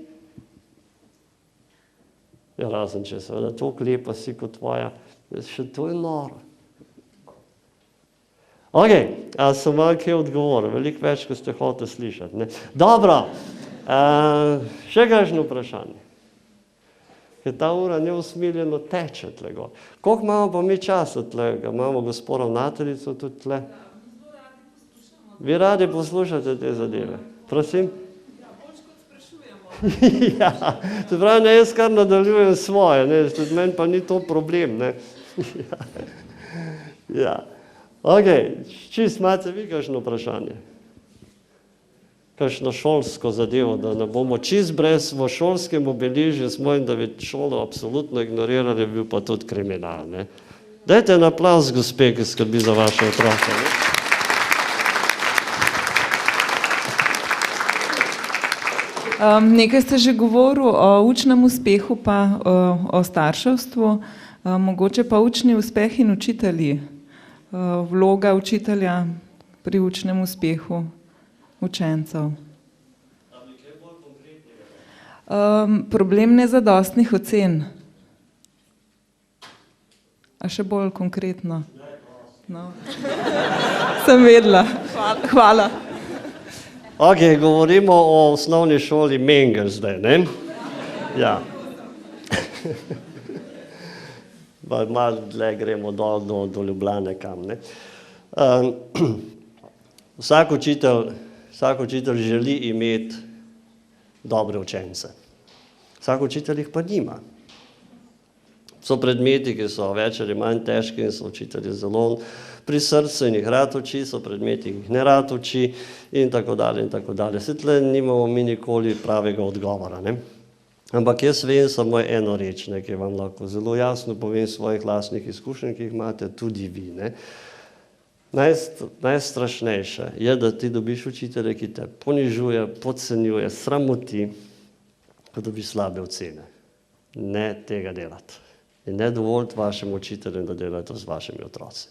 Ja, razen če seveda toliko lepa si kot tvoja, še to je noro. Ok, a sem vam kaj odgovoril, veliko več, ko ste hoteli slišati, ne? Dobro, še kakšno vprašanje? Ker ta ura neusmiljeno teče tle gor. Koliko imamo pa mi časa tle? Imamo gospoda ravnateljico tudi tle? Vi radi poslušate te zadeve? Prosim? Ja, bolj kot sprašujemo. Ja, se pravi, ne, jaz kar nadaljujem svoje, ne, tudi meni pa ni to problem, ne. Ja. Ok, čist imate vi kakšno vprašanje? Kakšno šolsko zadevo, da ne bomo čist brez v šolskem obeležju, smo in da bi šolo absolutno ignorirali, bil pa tudi kriminal, ne. Dajte en aplavz, gospe, ki skrbi za vaše otroke, ne. Nekaj ste že govoril o učnem uspehu pa o starševstvu, mogoče pa učni uspeh in učitelji, vloga učitelja pri učnem uspehu učencev. Problem nezadostnih ocen. A še bolj konkretno? No. Sem vedela. Hvala. Ok, govorimo o osnovni šoli Mengel zdaj, ne? Ja. Malo dlje gremo dol do Ljubljane kam, ne? Vsak učitelj želi imeti dobre učence. Vsak učitelj jih pa nima. So predmeti, ki so več ali manj težki in so učitelji zelo pri srcu in jih rad uči, so predmeti, ki jih ne rad uči in tako dalje in tako dalje. Se tle nimamo mi nikoli pravega odgovora, ne? Ampak jaz vem samo eno reč, ne, ki vam lahko zelo jasno povem svojih lastnih izkušenj, ki jih imate tudi vi, ne? Najstrašnejše je, da ti dobiš učitelje, ki te ponižuje, podcenjuje, sramoti, ko dobiš slabe ocene. Ne tega delati. In ne dovoliti vašim učiteljem, da delajo to z vašimi otroci.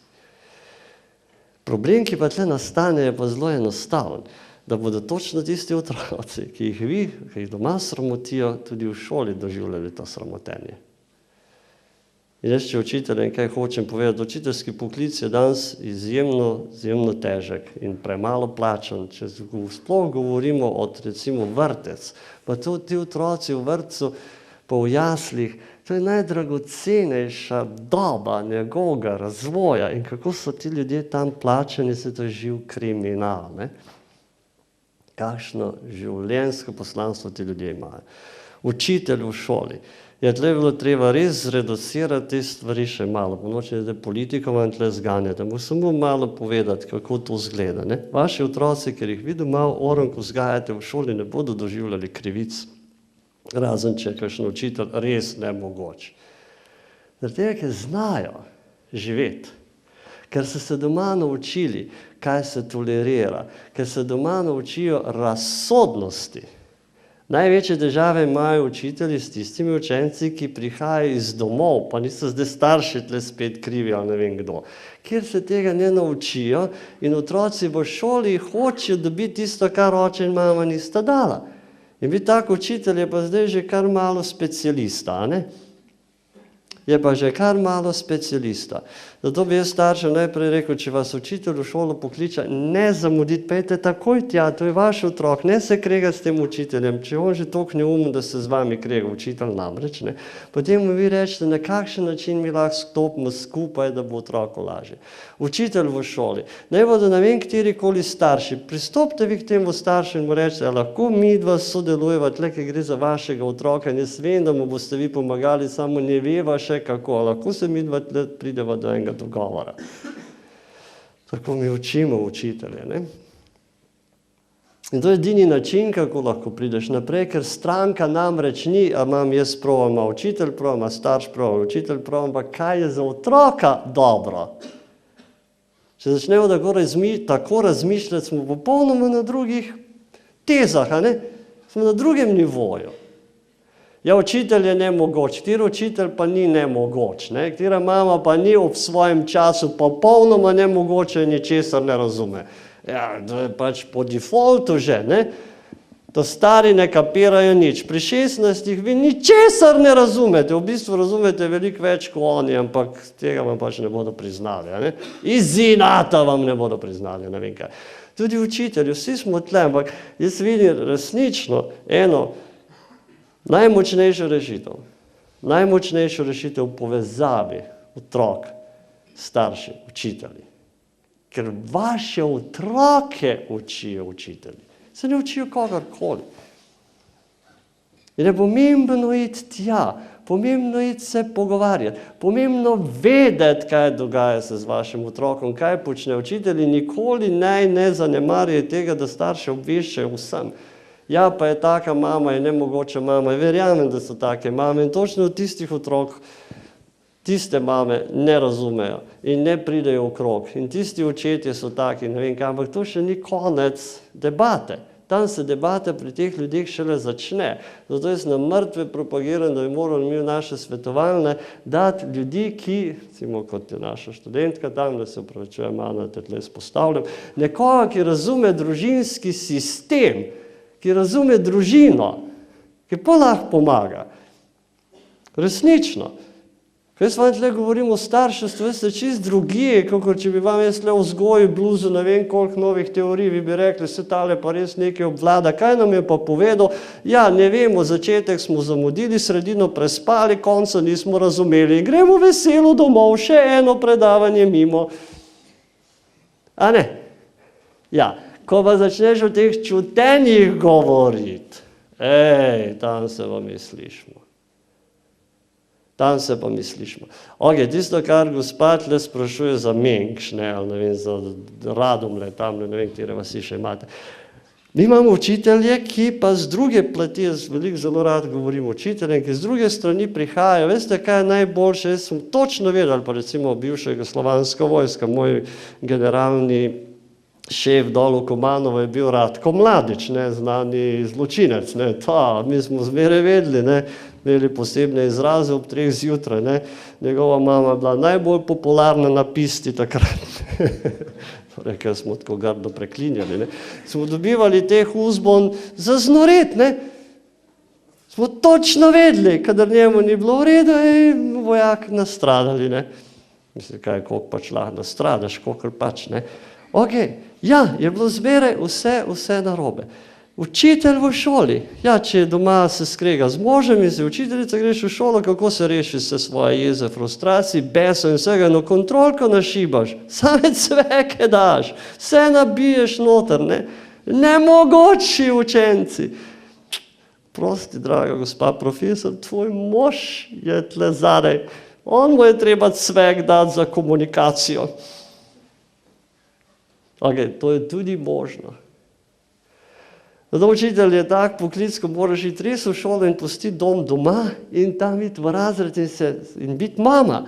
Problem, ki pa tle nastane, je pa zelo enostaven. da bodo točno tisti otroci, ki jih doma sramotijo, tudi v šoli doživljali to sramotenje. In jaz, če učiteljem kaj hočem povedati, učiteljski poklic je danes izjemno težek in premalo plačan. Če sploh govorimo od recimo vrtec, pa ti otroci v vrtcu, pa v jaslih, to je najdragocenejša doba njegovega razvoja in kako so ti ljudje tam plačani, se to je živ kriminal. Ne? Kakšno življenjsko poslanstvo ti ljudje imajo. Učitelj v šoli. Je tle bilo treba res zreducirati te stvari še malo. Ponoči je politikom vam tle zganjati. Ampak samo malo povedati, kako to zgleda. Ne? Vaši otroci, ker jih vi doma oronko vzgajate v šoli, ne bodo doživljali krivic. Razen, če je kakšen učitelj res nemogoč. Zaradi tega, ker znajo živeti. Ker so se doma naučili, kaj se tolerira. Ker se doma naučijo razsodnosti. Največje težave imajo učitelji s tistimi učenci, ki prihajajo iz domov, pa niso zdaj starši tle spet krivi ali ne vem kdo, kjer se tega ne naučijo in otroci v šoli hočejo dobiti tisto, kar oče in mama nista dala. In biti tak učitelj je pa zdaj že kar malo specialista, ne? Je pa že kar malo specialista. Zato bi jaz staršem najprej rekel, če vas učitelj v šolo pokliče, ne zamuditi, pejte takoj tja, to je vaš otrok, ne se kregati s tem učiteljem, če on že toliko neumen, da se z vami krega, učitelj namreč, ne. Potem mu vi rečete, na kakšen način mi lahko stopimo skupaj, da bo otroku lažje. Učitelj v šoli, naj bodo ne vem katerikoli starši, pristopite vi k temu staršu in mu rečete, lahko mi dva sodelujeva, tle, ki gre za vašega otroka, in jaz vem, da mu boste vi pomagali, samo ne veva še kako, lahko se mi dva tle prideva do enega dogovora. Tako mi učimo učitelje. Ne? In to je edini način, kako lahko prideš naprej, ker stranka namreč ni, a imam jaz prav, ima učitelj prav, ima starš prav, učitelj prav, ampak kaj je za otroka dobro. Če začnemo tako razmišljati, smo popolnoma na drugih tezah, a ne? Smo na drugem nivoju. Ja, učitelj je nemogoč, kateri učitelj pa ni nemogoč, ne? Katera mama pa ni ob svojem času popolnoma nemogoče in ničesar ne razume. Ja, to je pač po defaultu že, ne? To stari ne kapirajo nič. Pri 16 vi ničesar ne razumete, v bistvu razumete veliko več kot oni, ampak tega vam pač ne bodo priznali, ne? Iz inata vam ne bodo priznali, ne vem kaj. Tudi učitelji, vsi smo tle, ampak jaz vidim resnično eno najmočnejšo rešitev v povezavi otrok, starši, učitelji. Ker vaše otroke učijo učitelji. Se ne učijo kogarkoli. In je pomembno iti tja, pomembno iti se pogovarjati, pomembno vedeti, kaj dogaja se z vašim otrokom, kaj počne učitelji. Nikoli ne zanemarjaju tega, da starše obveščajo vsem. Ja, pa je taka mama, je nemogoča mama, verjamem, da so take mame in točno od tistih otrok tiste mame ne razumejo in ne pridejo okrog. In tisti očetje so taki, ne vem kaj, ampak to še ni konec debate. Tam se debata pri teh ljudeh šele začne. Zato jaz na mrtve propagiram, da bi morali mi v naše svetovalne dati ljudi, ki, recimo kot je naša študentka tam, da se opravičujem, malo te tle izpostavljam, nekoga, ki razume družinski sistem, ki razume družino, ki pa lahko pomaga. Resnično. Ko jaz vam tle govorim o starševstvu, veste čist drugije, kakor če bi vam jaz tle vzgoji bluzu, ne vem koliko novih teorij, vi bi rekli, se tale pa res nekaj obvlada. Kaj nam je pa povedal? Ja, ne vemo, začetek smo zamudili, sredino prespali, konca nismo razumeli. Gremo veselo domov, še eno predavanje mimo. A ne? Ja. Ko pa začneš o teh čutenjih govoriti, tam se pa mi slišimo. Tam se pa mi slišimo. Ok, tisto, kar gospa tle sprašuje za Mengš, ne, ali ne vem, za Radomlje, tam ne vem, katere vasi še imate. Mi imamo učitelje, ki pa z druge plati, jaz veliko zelo rad govorim o učiteljem, ki z druge strani prihajajo. Veste, kaj je najboljše? Jaz sem točno vedel, pa recimo bivša Jugoslovanska vojska, moj generalni šef dol v Komanovo je bil Ratko Mladić, ne, znani zločinec, ne, mi smo zmeraj vedeli, ne, imeli posebne izraze ob 3 zjutraj, ne, njegova mama je bila najbolj popularna na pisti takrat. Torej, ker smo tako grdo preklinjali, ne? Smo dobivali teh uzbon za znoret, ne? Smo točno vedeli, kadar njemu ni bilo v redu, vojak nastradali, ne? Mislim, kaj, koliko pač lahko nastradaš, koliko pač, ne? Ok, ja, je bilo zmeraj vse narobe. Učitelj v šoli, ja, če doma se skrega z možem in se učiteljica greš v šolo, kako se reši se svoje jeze, frustracij, beso in vsega, no kontrolko našibaš, same cveke daš, vse nabiješ noter, ne? Nemogoči učenci. Prosti, draga gospa profesor, tvoj mož je tle zadaj, on mu je treba cvek dati za komunikacijo. Ok, to je tudi možno. Zato učitelj je tak poklic, ko moraš iti res v šolo in pustiti dom doma in tam iti v razred in biti mama.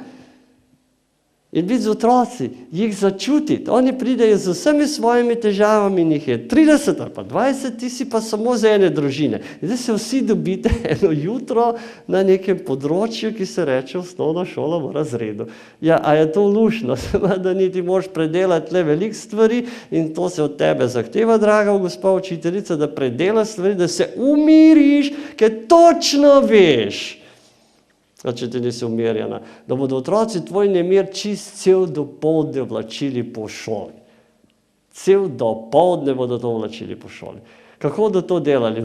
In biti z otroci, jih začutiti. Oni pridejo z vsemi svojimi težavami in jih je 30 ali pa 20, ti si pa samo z ene družine. In zdaj se vsi dobite eno jutro na nekem področju, ki se reče osnovna šola v razredu. Ja, a je to lušno? Da niti moraš predelati le veliko stvari in to se od tebe zahteva, draga gospa učiteljica, da predelaš stvari, da se umiriš, ker točno veš, če ti nisi umirjena, da bodo otroci tvoj nemir čist cel dopoldne vlačili po šoli. Cel dopoldne bodo to vlačili po šoli. Kako bodo to delali?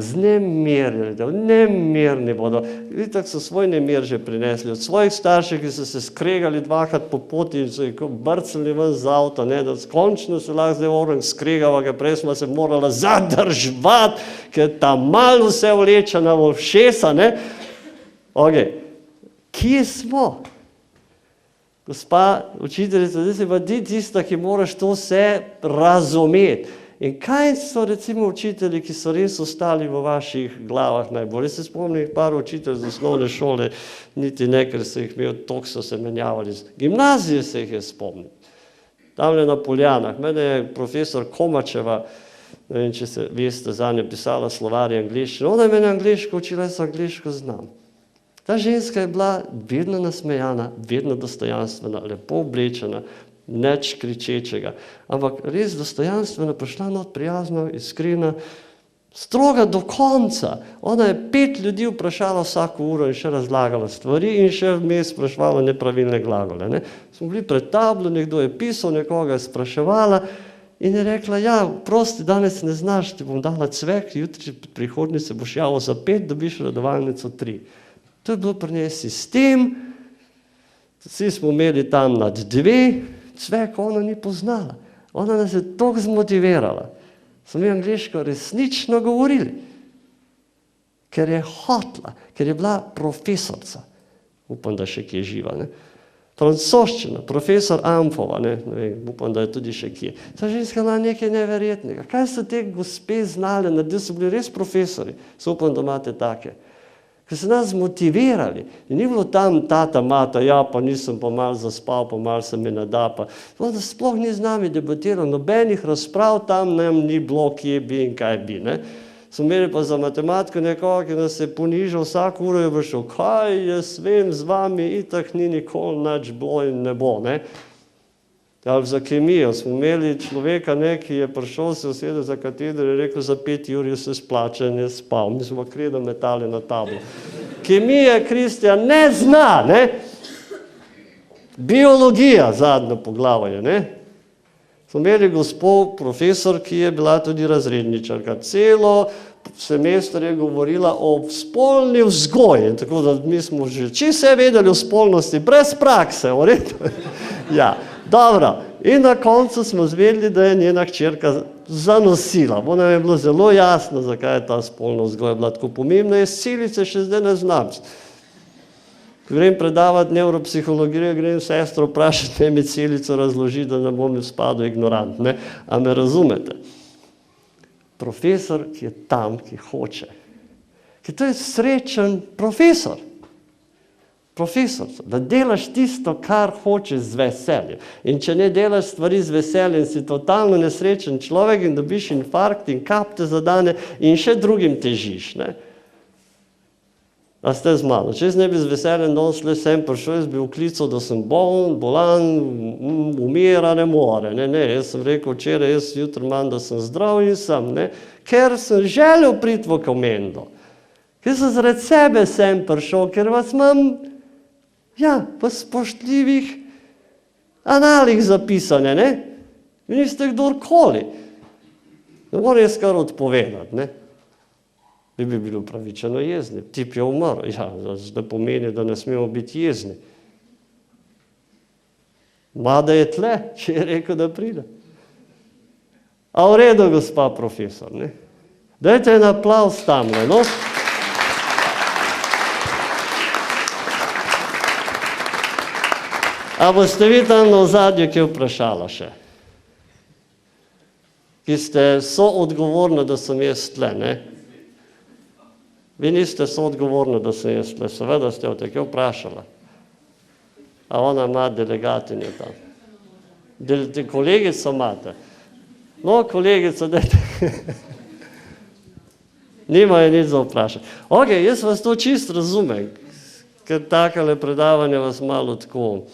Nemirni bodo. Vidite, so svoj nemir že prinesli od svojih staršev, ki so se skregali dvakrat po poti in so jih brcali ven z avta, ne, da končno se lahko zdaj orang skregava, ker prej smo se morala zadržvati, ker tam malo vse vleče na všesa, ne. Ok. Kje smo? Gospa učiteljica, zdaj si pa ti tista, ki moraš to vse razumeti. In kaj so recimo učitelji, ki so res ostali v vaših glavah najbolj? Jaz se spomnim par učitelj z osnovne šole, niti ne, ker so jih imel, toliko so se menjavali. Gimnazije se jih je spomnil. Tamle na Poljanah. Mene je profesor Komačeva, ne vem, če se veste, za njo pisala slovarje angliščine. Ona je mene angliško učila, jaz angliško znam. Ta ženska je bila vedno nasmejana, vedno dostojanstvena, lepo oblečena, nič kričečega. Ampak res dostojanstvena, prišla not prijazna, iskrena, stroga do konca. Ona je 5 ljudi vprašala vsako uro in še razlagala stvari in še vmes spraševala nepravilne glagole. Ne? Smo bili pred tablo, nekdo je pisal, nekoga je spraševala in je rekla, ja, prosti, danes ne znaš, ti bom dala cvek, jutri prihodnji se boš javil za 5, dobiš redovalnico 3. To je bilo pri njej sistem, vsi smo imeli tam nad 2, cvek ona ni poznala. Ona nas je toliko zmotivirala. Smo mi angliško resnično govorili, ker je hotla, ker je bila profesorca. Upam, da še kje živa, ne. Francoščina, profesor Amfova, ne vem, upam, da je tudi še kje. Ta ženska bila nekaj neverjetnega. Kaj so te gospe znale, naredili so bili res profesori, so upam, da imate take. Ker so nas motivirali. In ni bilo tam tata, mata, ja, pa nisem pa malo zaspal, pa malo se mi ne da, pa sploh ni z nami debatiral, nobenih razprav tam nam ni bilo, kje bi in kaj bi, ne. Smo imeli pa za matematiko nekoga, ki nas je ponižal, vsako uro je prišel, kaj jaz vem z vami, itak ni nikoli nič bilo in ne bo, ne. Ali za kemijo smo imeli človeka, ne, ki je prišel, se usedel za katedro in rekel, za 5 ur se splača in je spal. Mi smo kredo metali na tablo. Kemija Kristjan ne zna, ne. Biologija, zadnjo poglavje, ne. Smo imeli gospod profesor, ki je bila tudi razredničarka. Celo semester je govorila o spolni vzgoji. Tako da mi smo že vse vedeli o spolnosti, brez prakse, v redu. Ja. Dobro, in na koncu smo zvedeli, da je njena hčerka zanosila. Bo nam je bilo zelo jasno, zakaj je ta spolna vzgoja bila tako pomembna. Jaz celice še zdaj ne znam. Ko grem predavati nevropsihologijo, grem sestro vprašati, ne mi celico razloži, da ne bom spadal ignorant. Ne? A me razumete? Profesor, ki je tam, ki hoče. Ker to je srečen profesor. Profesor, da delaš tisto, kar hočeš z veseljem. In če ne delaš stvari z veseljem, si totalno nesrečen človek in dobiš infarkt in kap te zadane in še drugim težiš. Ne? A ste z mano? Če jaz ne bi z veseljem danes le sem prišel, jaz bi vklical, da sem bolan, umira, ne more. Ne, jaz sem rekel včeraj, jaz jutri imam, da sem zdrav in sem, ne, ker sem želel priti v komendo. Ker sem zaradi sebe sem prišel, ker vas imam, ja, v spoštljivih analih zapisane, ne. Vi niste kdorkoli. Ne moram jaz kar odpovedati, ne. Bi bili upravičeno jezni. Tip je umrl. Ja, zdaj pomeni, da ne smemo biti jezni. Mada je tle, če je rekel, da pride. A v redu, gospa profesor, ne? Dajte en aplavz tamle, no? A boste vi tam na ozadju, ki je vprašala še? Ki ste soodgovorni, da sem jaz tle, ne? Vi niste soodgovorni, da sem jaz tle, seveda ste jo tako vprašala. A ona ima delegatinje tam. Kolegico imate. No, kolegico, dajte. Nima je nič za vprašati. Ok, jaz vas to čist razumem, ker takale predavanje vas malo tako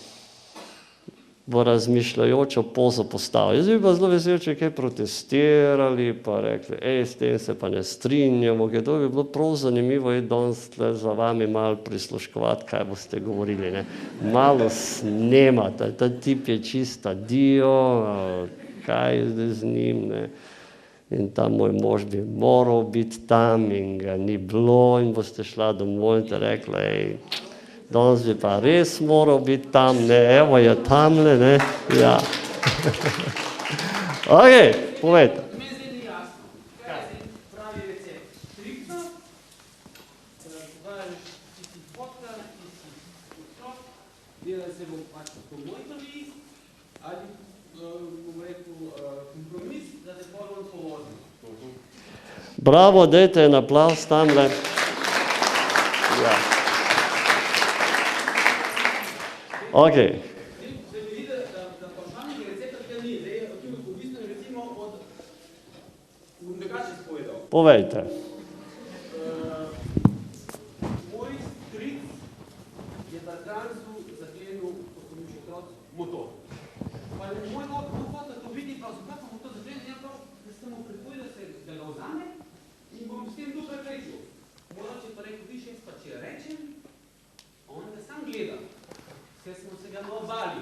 v razmišljajočo pozo postavil. Jaz bi pa zelo vesel, če kaj protestirali, pa rekli, s tem se pa ne strinjamo, ker to bi bilo prav zanimivo danes za vami malo prisluškovati, kaj boste govorili, ne. Malo snemati, ta tip je čista dio, kaj je zdaj z njim, ne. In ta moj mož bi moral biti tam in ga ni bilo in boste šla domov in te rekla, danes bi pa res moral biti tam, ne, evo je tamle, ne, ja. Ok, povejte. Meni zdaj ni jasno, kaj je pravi recept? Striktno, pogajaš, ti si vodka, ti si otrok, delaj se bom pač po moj pravi, ali bom rekel kompromis, da te bolj odpovozim. Bravo, dajte en aplavz tamle. Ja. Ok. Se mi vidi, da pošalnih recepta tega ni. Zdaj, tu v bistvu recimo bom drugače spovedal. Povejte. Moj stric je bratrancu zaklenil, ko sem bil še otrok, motor. Pa moj hotel to vidi, pa zakaj pa motor zaklenil, je to, da sem mu pripovedal, da ga vzame in bom s tem tu preprečil. Moj oče pa rekel, viš, jaz pa če rečem, on ga sam gleda. Ker smo se ga malo bali,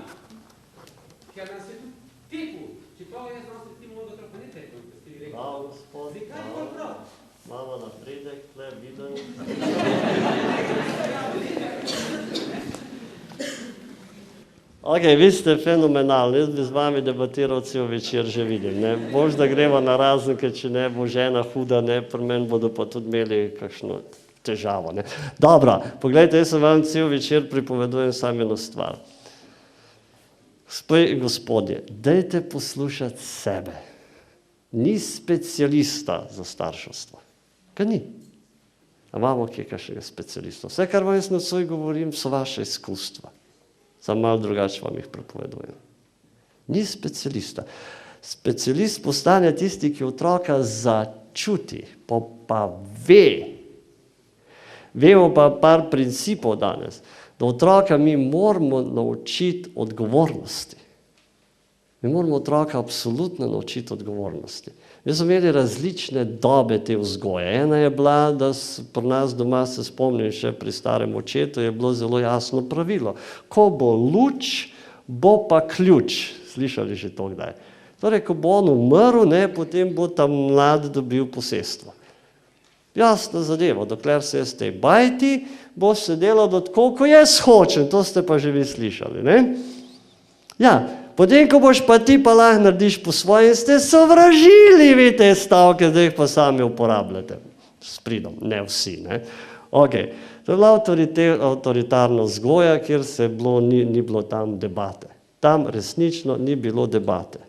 ker nas je tudi tekel, čeprav jaz znam se ti mojega otroka ne tekel, da ste vi rekli. Prav, gospod, Zdaj, kaj je pa prav? Mama napredek, tle, viden. Ok, vi ste fenomenalni, jaz bi z vami debatiral cel večer, že vidim, ne. Bož, da greva na raznike, če ne bo žena huda, ne, pri meni bodo pa tudi imeli kakšno težavo, ne. Dobro, poglejte, jaz sem vam cel večer pripovedujem samo eno stvar. Gospodje, dajte poslušati sebe. Ni specialista za starševstvo. Kaj ni? A imamo kje kakšnega specialista? Vse, kar vam jaz nocoj govorim, so vaše izkustva. Samo malo drugače vam jih pripovedujem. Ni specialista. Specialist postane tisti, ki otroka začuti, pa ve. Vemo pa par principov danes, da otroka mi moramo naučiti odgovornosti. Mi moramo otroka absolutno naučiti odgovornosti. Mi smo imeli različne dobe te vzgoje. Ena je bila, da pri nas doma, se spomnim še pri starem očetu, je bilo zelo jasno pravilo. Ko bo luč, bo pa ključ. Slišali že to kdaj? Torej, ko bo on umrl, ne, potem bo ta mlad dobil posestvo. Jasna zadeva, dokler se jaz tej bajti, bo se delal tako, ko jaz hočem. To ste pa že vi slišali, ne? Ja, potem, ko boš pa ti pa lahko narediš po svoje, ste sovražili vi te stavke, zdaj jih pa sami uporabljate. S pridom, ne vsi, ne? Ok, to je bila avtoritarna vzgoja, kjer ni bilo tam debate. Tam resnično ni bilo debate.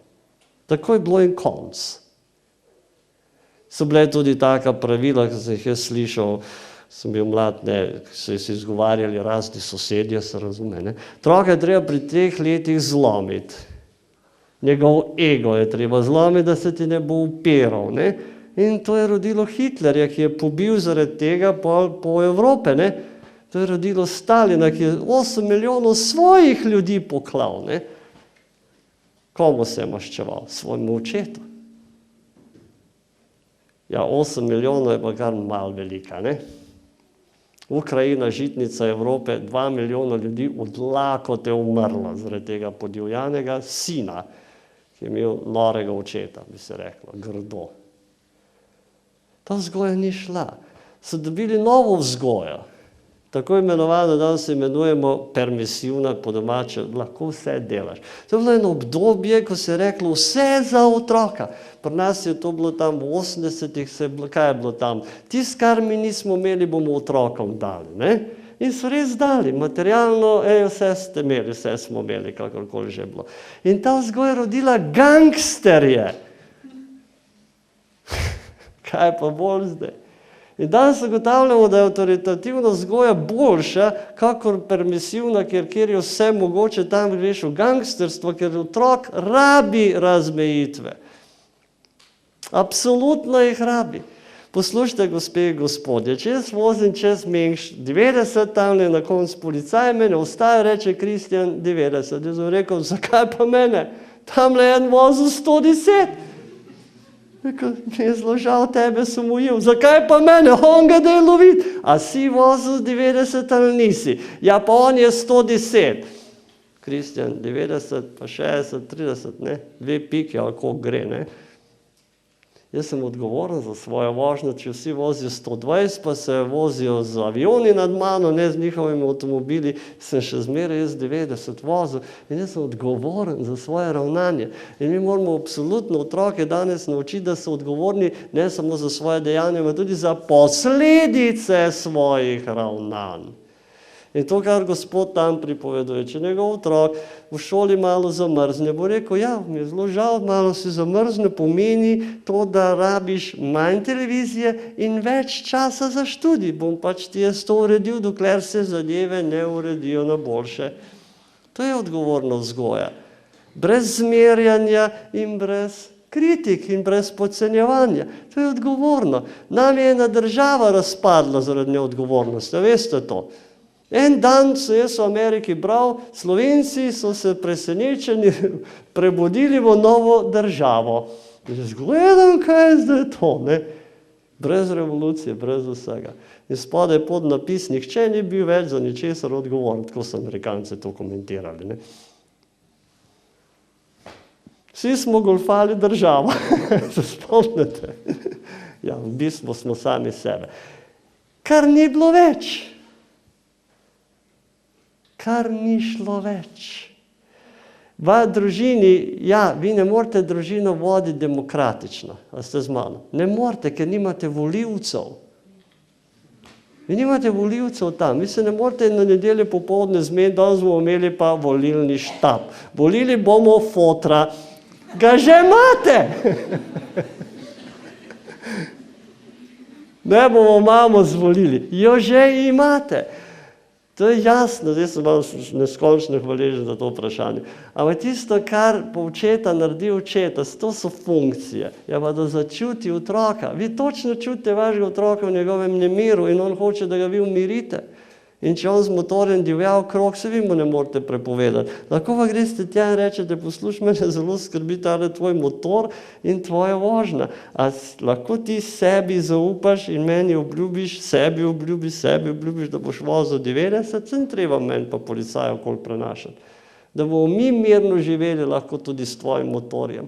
Tako je bilo in konc. So bile tudi taka pravila, ki sem jih jaz slišal, sem bil mlad, ne, so si izgovarjali razni sosedje, se razume, ne. Otroka je treba pri 3 letih zlomiti. Njegov ego je treba zlomiti, da se ti ne bo upiral, ne. In to je rodilo Hitlerja, ki je pobil zaradi tega po Evrope, ne. To je rodilo Stalina, ki je 8 milijonov svojih ljudi poklal, ne. Komu se je maščeval? Svojemu očetu. Ja, 8 milijonov je pa kar malo velika, ne. Ukrajina, žitnica Evrope, 2 milijona ljudi od lakote umrlo zaradi tega podivjanega sina, ki je imel norega očeta, bi se reklo, grdo. Ta vzgoja ni šla. So dobili novo vzgojo, tako imenovano, danes se imenujemo permisivna, po domače, lahko vse delaš. To je bilo eno obdobje, ko se je reklo vse za otroka. Pri nas je to bilo tam v 80-ih, kaj je bilo tam? Tisto, kar mi nismo imeli, bomo otrokom dali, ne? In so res dali, materialno, vse ste imeli, vse smo imeli, kakorkoli že bilo. In ta vzgoja je rodila gangsterje. Kaj pa bolj zdaj? In danes ugotavljamo, da je avtoritativna vzgoja boljša, kakor permisivna, kjer je vse mogoče, tam greš v gangsterstvo, ker otrok rabi razmejitve. Absolutno jih rabi. Poslušajte, gospe in gospodje, če jaz vozim čez Mengš 90, tam je na koncu policaj, mene ostaja, reče Kristjan 90. Jaz sem rekel, zakaj pa mene? Tam je en vozil 110. Rekel, mi je zelo žal, tebe sem ujel. Zakaj pa mene? On ga da je loviti. A si vozil 90 ali nisi? Ja, pa on je 110. Kristjan 90, pa 60, 30, ne? 2 piki, ali koliko gre, ne? Jaz sem odgovoren za svojo vožnjo, če vsi vozijo 120, pa se vozijo z avioni nad mano, ne z njihovimi avtomobili, sem še zmeraj jaz 90 vozil in jaz sem odgovoren za svoje ravnanje. In mi moramo absolutno otroke danes naučiti, da so odgovorni ne samo za svoje dejanje, ampak tudi za posledice svojih ravnanj. In to, kar Gospod tam pripoveduje, če njegov otrok v šoli malo zamrzne, bo rekel, ja, mi je zelo žal, malo si zamrzne, pomeni to, da rabiš manj televizije in več časa za študij. Bom pač ti jaz to uredil, dokler se zadeve ne uredijo na boljše. To je odgovorna vzgoja. Brez zmerjanja in brez kritik in brez podcenjevanja. To je odgovorno. Nam je ena država razpadla zaradi neodgovornosti, veste to. En dan so jaz v Ameriki bral, Slovenci so se presenečeni prebudili v novo državo. Jaz gledam, kaj je zdaj to, ne? Brez revolucije, brez vsega. In spodaj pod napis, nihče ni bil več za ničesar odgovoren, tako so Amerikanci to komentirali, ne? Vsi smo golfali državo, se spomnite? Ja, v bistvu smo sami sebe. Kar ni bilo več. Kar ni šlo več. V družini, ja, vi ne morete družino voditi demokratično, a ste z mano? Ne morete, ker nimate volivcev. Vi nimate volivcev tam, vi se ne morete na nedeljo popoldne zmeniti, danes bomo imeli pa volilni štab. Volili bomo fotra. Ga že imate! Ne bomo mamo zvolili, jo že imate. To je jasno, zdaj sem malo neskončno hvaležen za to vprašanje. Ampak tisto, kar po očeta naredi očeta, to so funkcije. Ja, pa da začuti otroka. Vi točno čutite vašega otroka v njegovem nemiru in on hoče, da ga vi umirite. In če on z motorjem divja okrog, se vi mu ne morete prepovedati. Lahko pa greste tja in rečete, poslušaj, mene zelo skrbi tale tvoj motor in tvoja vožnja. A lahko ti sebi zaupaš in meni obljubiš, sebi obljubiš, da boš vozil 90, se ne treba meni pa policaja okoli prenašati. Da bomo mi mirno živeli lahko tudi s tvojim motorjem.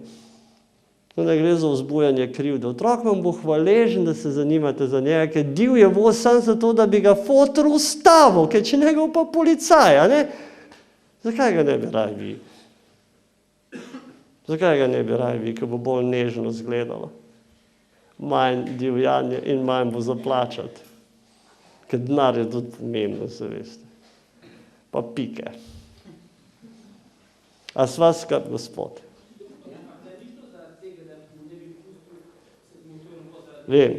To ne gre za vzbujanje krivde. Otrok vam bo hvaležen, da se zanimate za njega, ker divje voz sam zato, da bi ga fotor ustavil, ker če njega pa policaja, ne? Zakaj ga ne bi raje vi? Zakaj ga ne bi raje vi, ker bo bolj nežno izgledalo? Manj divjanje in manj bo zaplačati. Ker denar je tudi pomembno, se veste. Pa pike. A sva skrb, Gospod? Vem.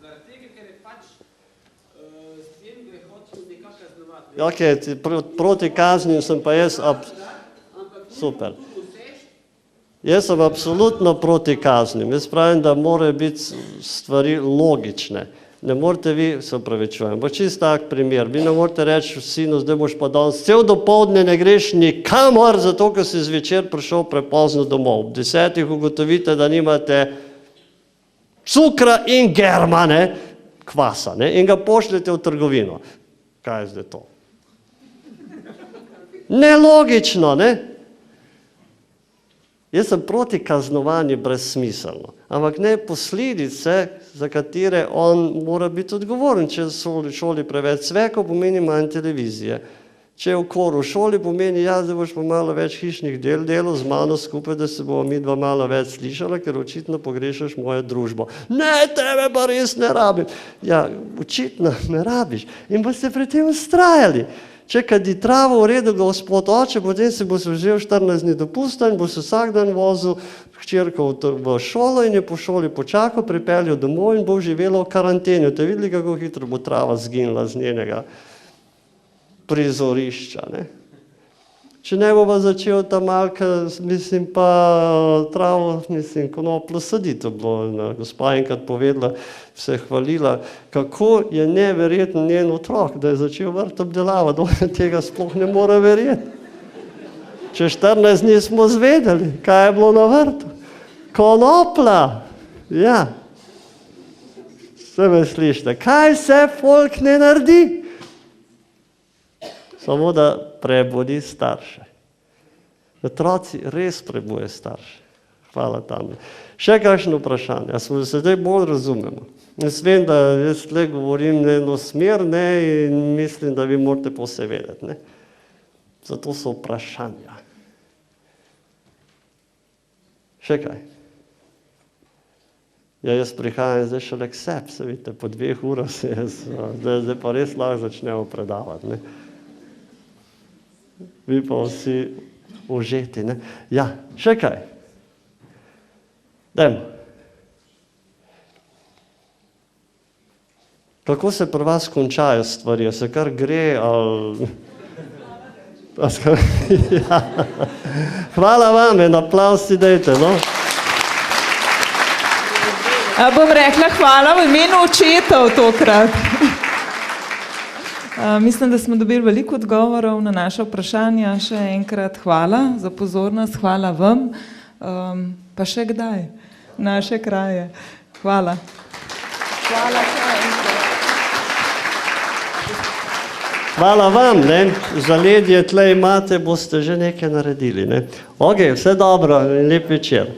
Zaradi tega, ker je pač s tem grehotil nekako kaznovati. Ok, proti kazni sem pa jaz super. Jaz sem absolutno proti kaznim. Jaz pravim, da morajo biti stvari logične. Ne morete vi, se opravičujem, bo čist tak primer. Vi ne morete reči, sinu, zdaj boš pa danes cel dopoldne ne greš nikamor, zato ker si zvečer prišel prepozno domov. Ob 10 ugotovite, da nimate cukra in germa, ne, kvasa, ne, in ga pošljete v trgovino. Kaj je zdaj to? Nelogično, ne? Jaz sem proti kaznovanju brezsmiselno, ampak ne posledice, za katere on mora biti odgovoren. Če so v šoli preveč cvekov, pomeni manj televizije. Če je v koru v šoli, pomeni, ja, zdaj boš pa malo več hišnih del delal z mano skupaj, da se bomo mi dva malo več slišala, ker očitno pogrešaš mojo družbo. Ne, tebe pa res ne rabim. Ja, očitno me rabiš. In boste pri tem ustrajali. Če kadi travo v redu gospod oče, potem se bo vzel 14 dni dopusta in bo se vsak dan vozil hčerko v šolo in je po šoli počakal, pripeljal domov in bo živela v karanteni. Te videli, kako hitro bo trava zginila z njenega prizorišča, ne? Če ne bo začel ta malka, mislim pa travo, mislim, konoplo saditi, to bo gospa enkrat povedala, se hvalila, kako je neverjetno njen otrok, da je začel vrt obdelavati, da tega sploh ne mora verjeti. Če 14 dni smo zvedeli, kaj je bilo na vrtu. Konopla, ja. Vse me slišite, kaj vse folk ne naredi? Samo da prebudi starše. Otroci res prebujejo starše. Hvala tam. Še kakšno vprašanje? A smo se zdaj bolj razumemo? Jaz vem, da jaz tle govorim eno smer, ne, in mislim, da vi morate vse vedeti, ne. Zato so vprašanja. Še kaj? Ja, jaz prihajam zdaj šele k sebi, se vidite, po 2 urah se jaz, zdaj pa res lahko začnemo predavati, ne. Vi pa vsi užeti, ne. Ja, še kaj? Dajmo. Kako se pri vas končajo stvari? Se kar gre, ali... Ja. Hvala vam, en aplavz si dajte, no. Bom rekla hvala v imenu očetov tokrat. Mislim, da smo dobili veliko odgovorov na naše vprašanja. Še enkrat hvala za pozornost, hvala vam, pa še kdaj, naše kraje. Hvala. Hvala še enkrat. Hvala vam, ne, zaledje tle imate, boste že nekaj naredili, ne. Ok, vse dobro in lep večer.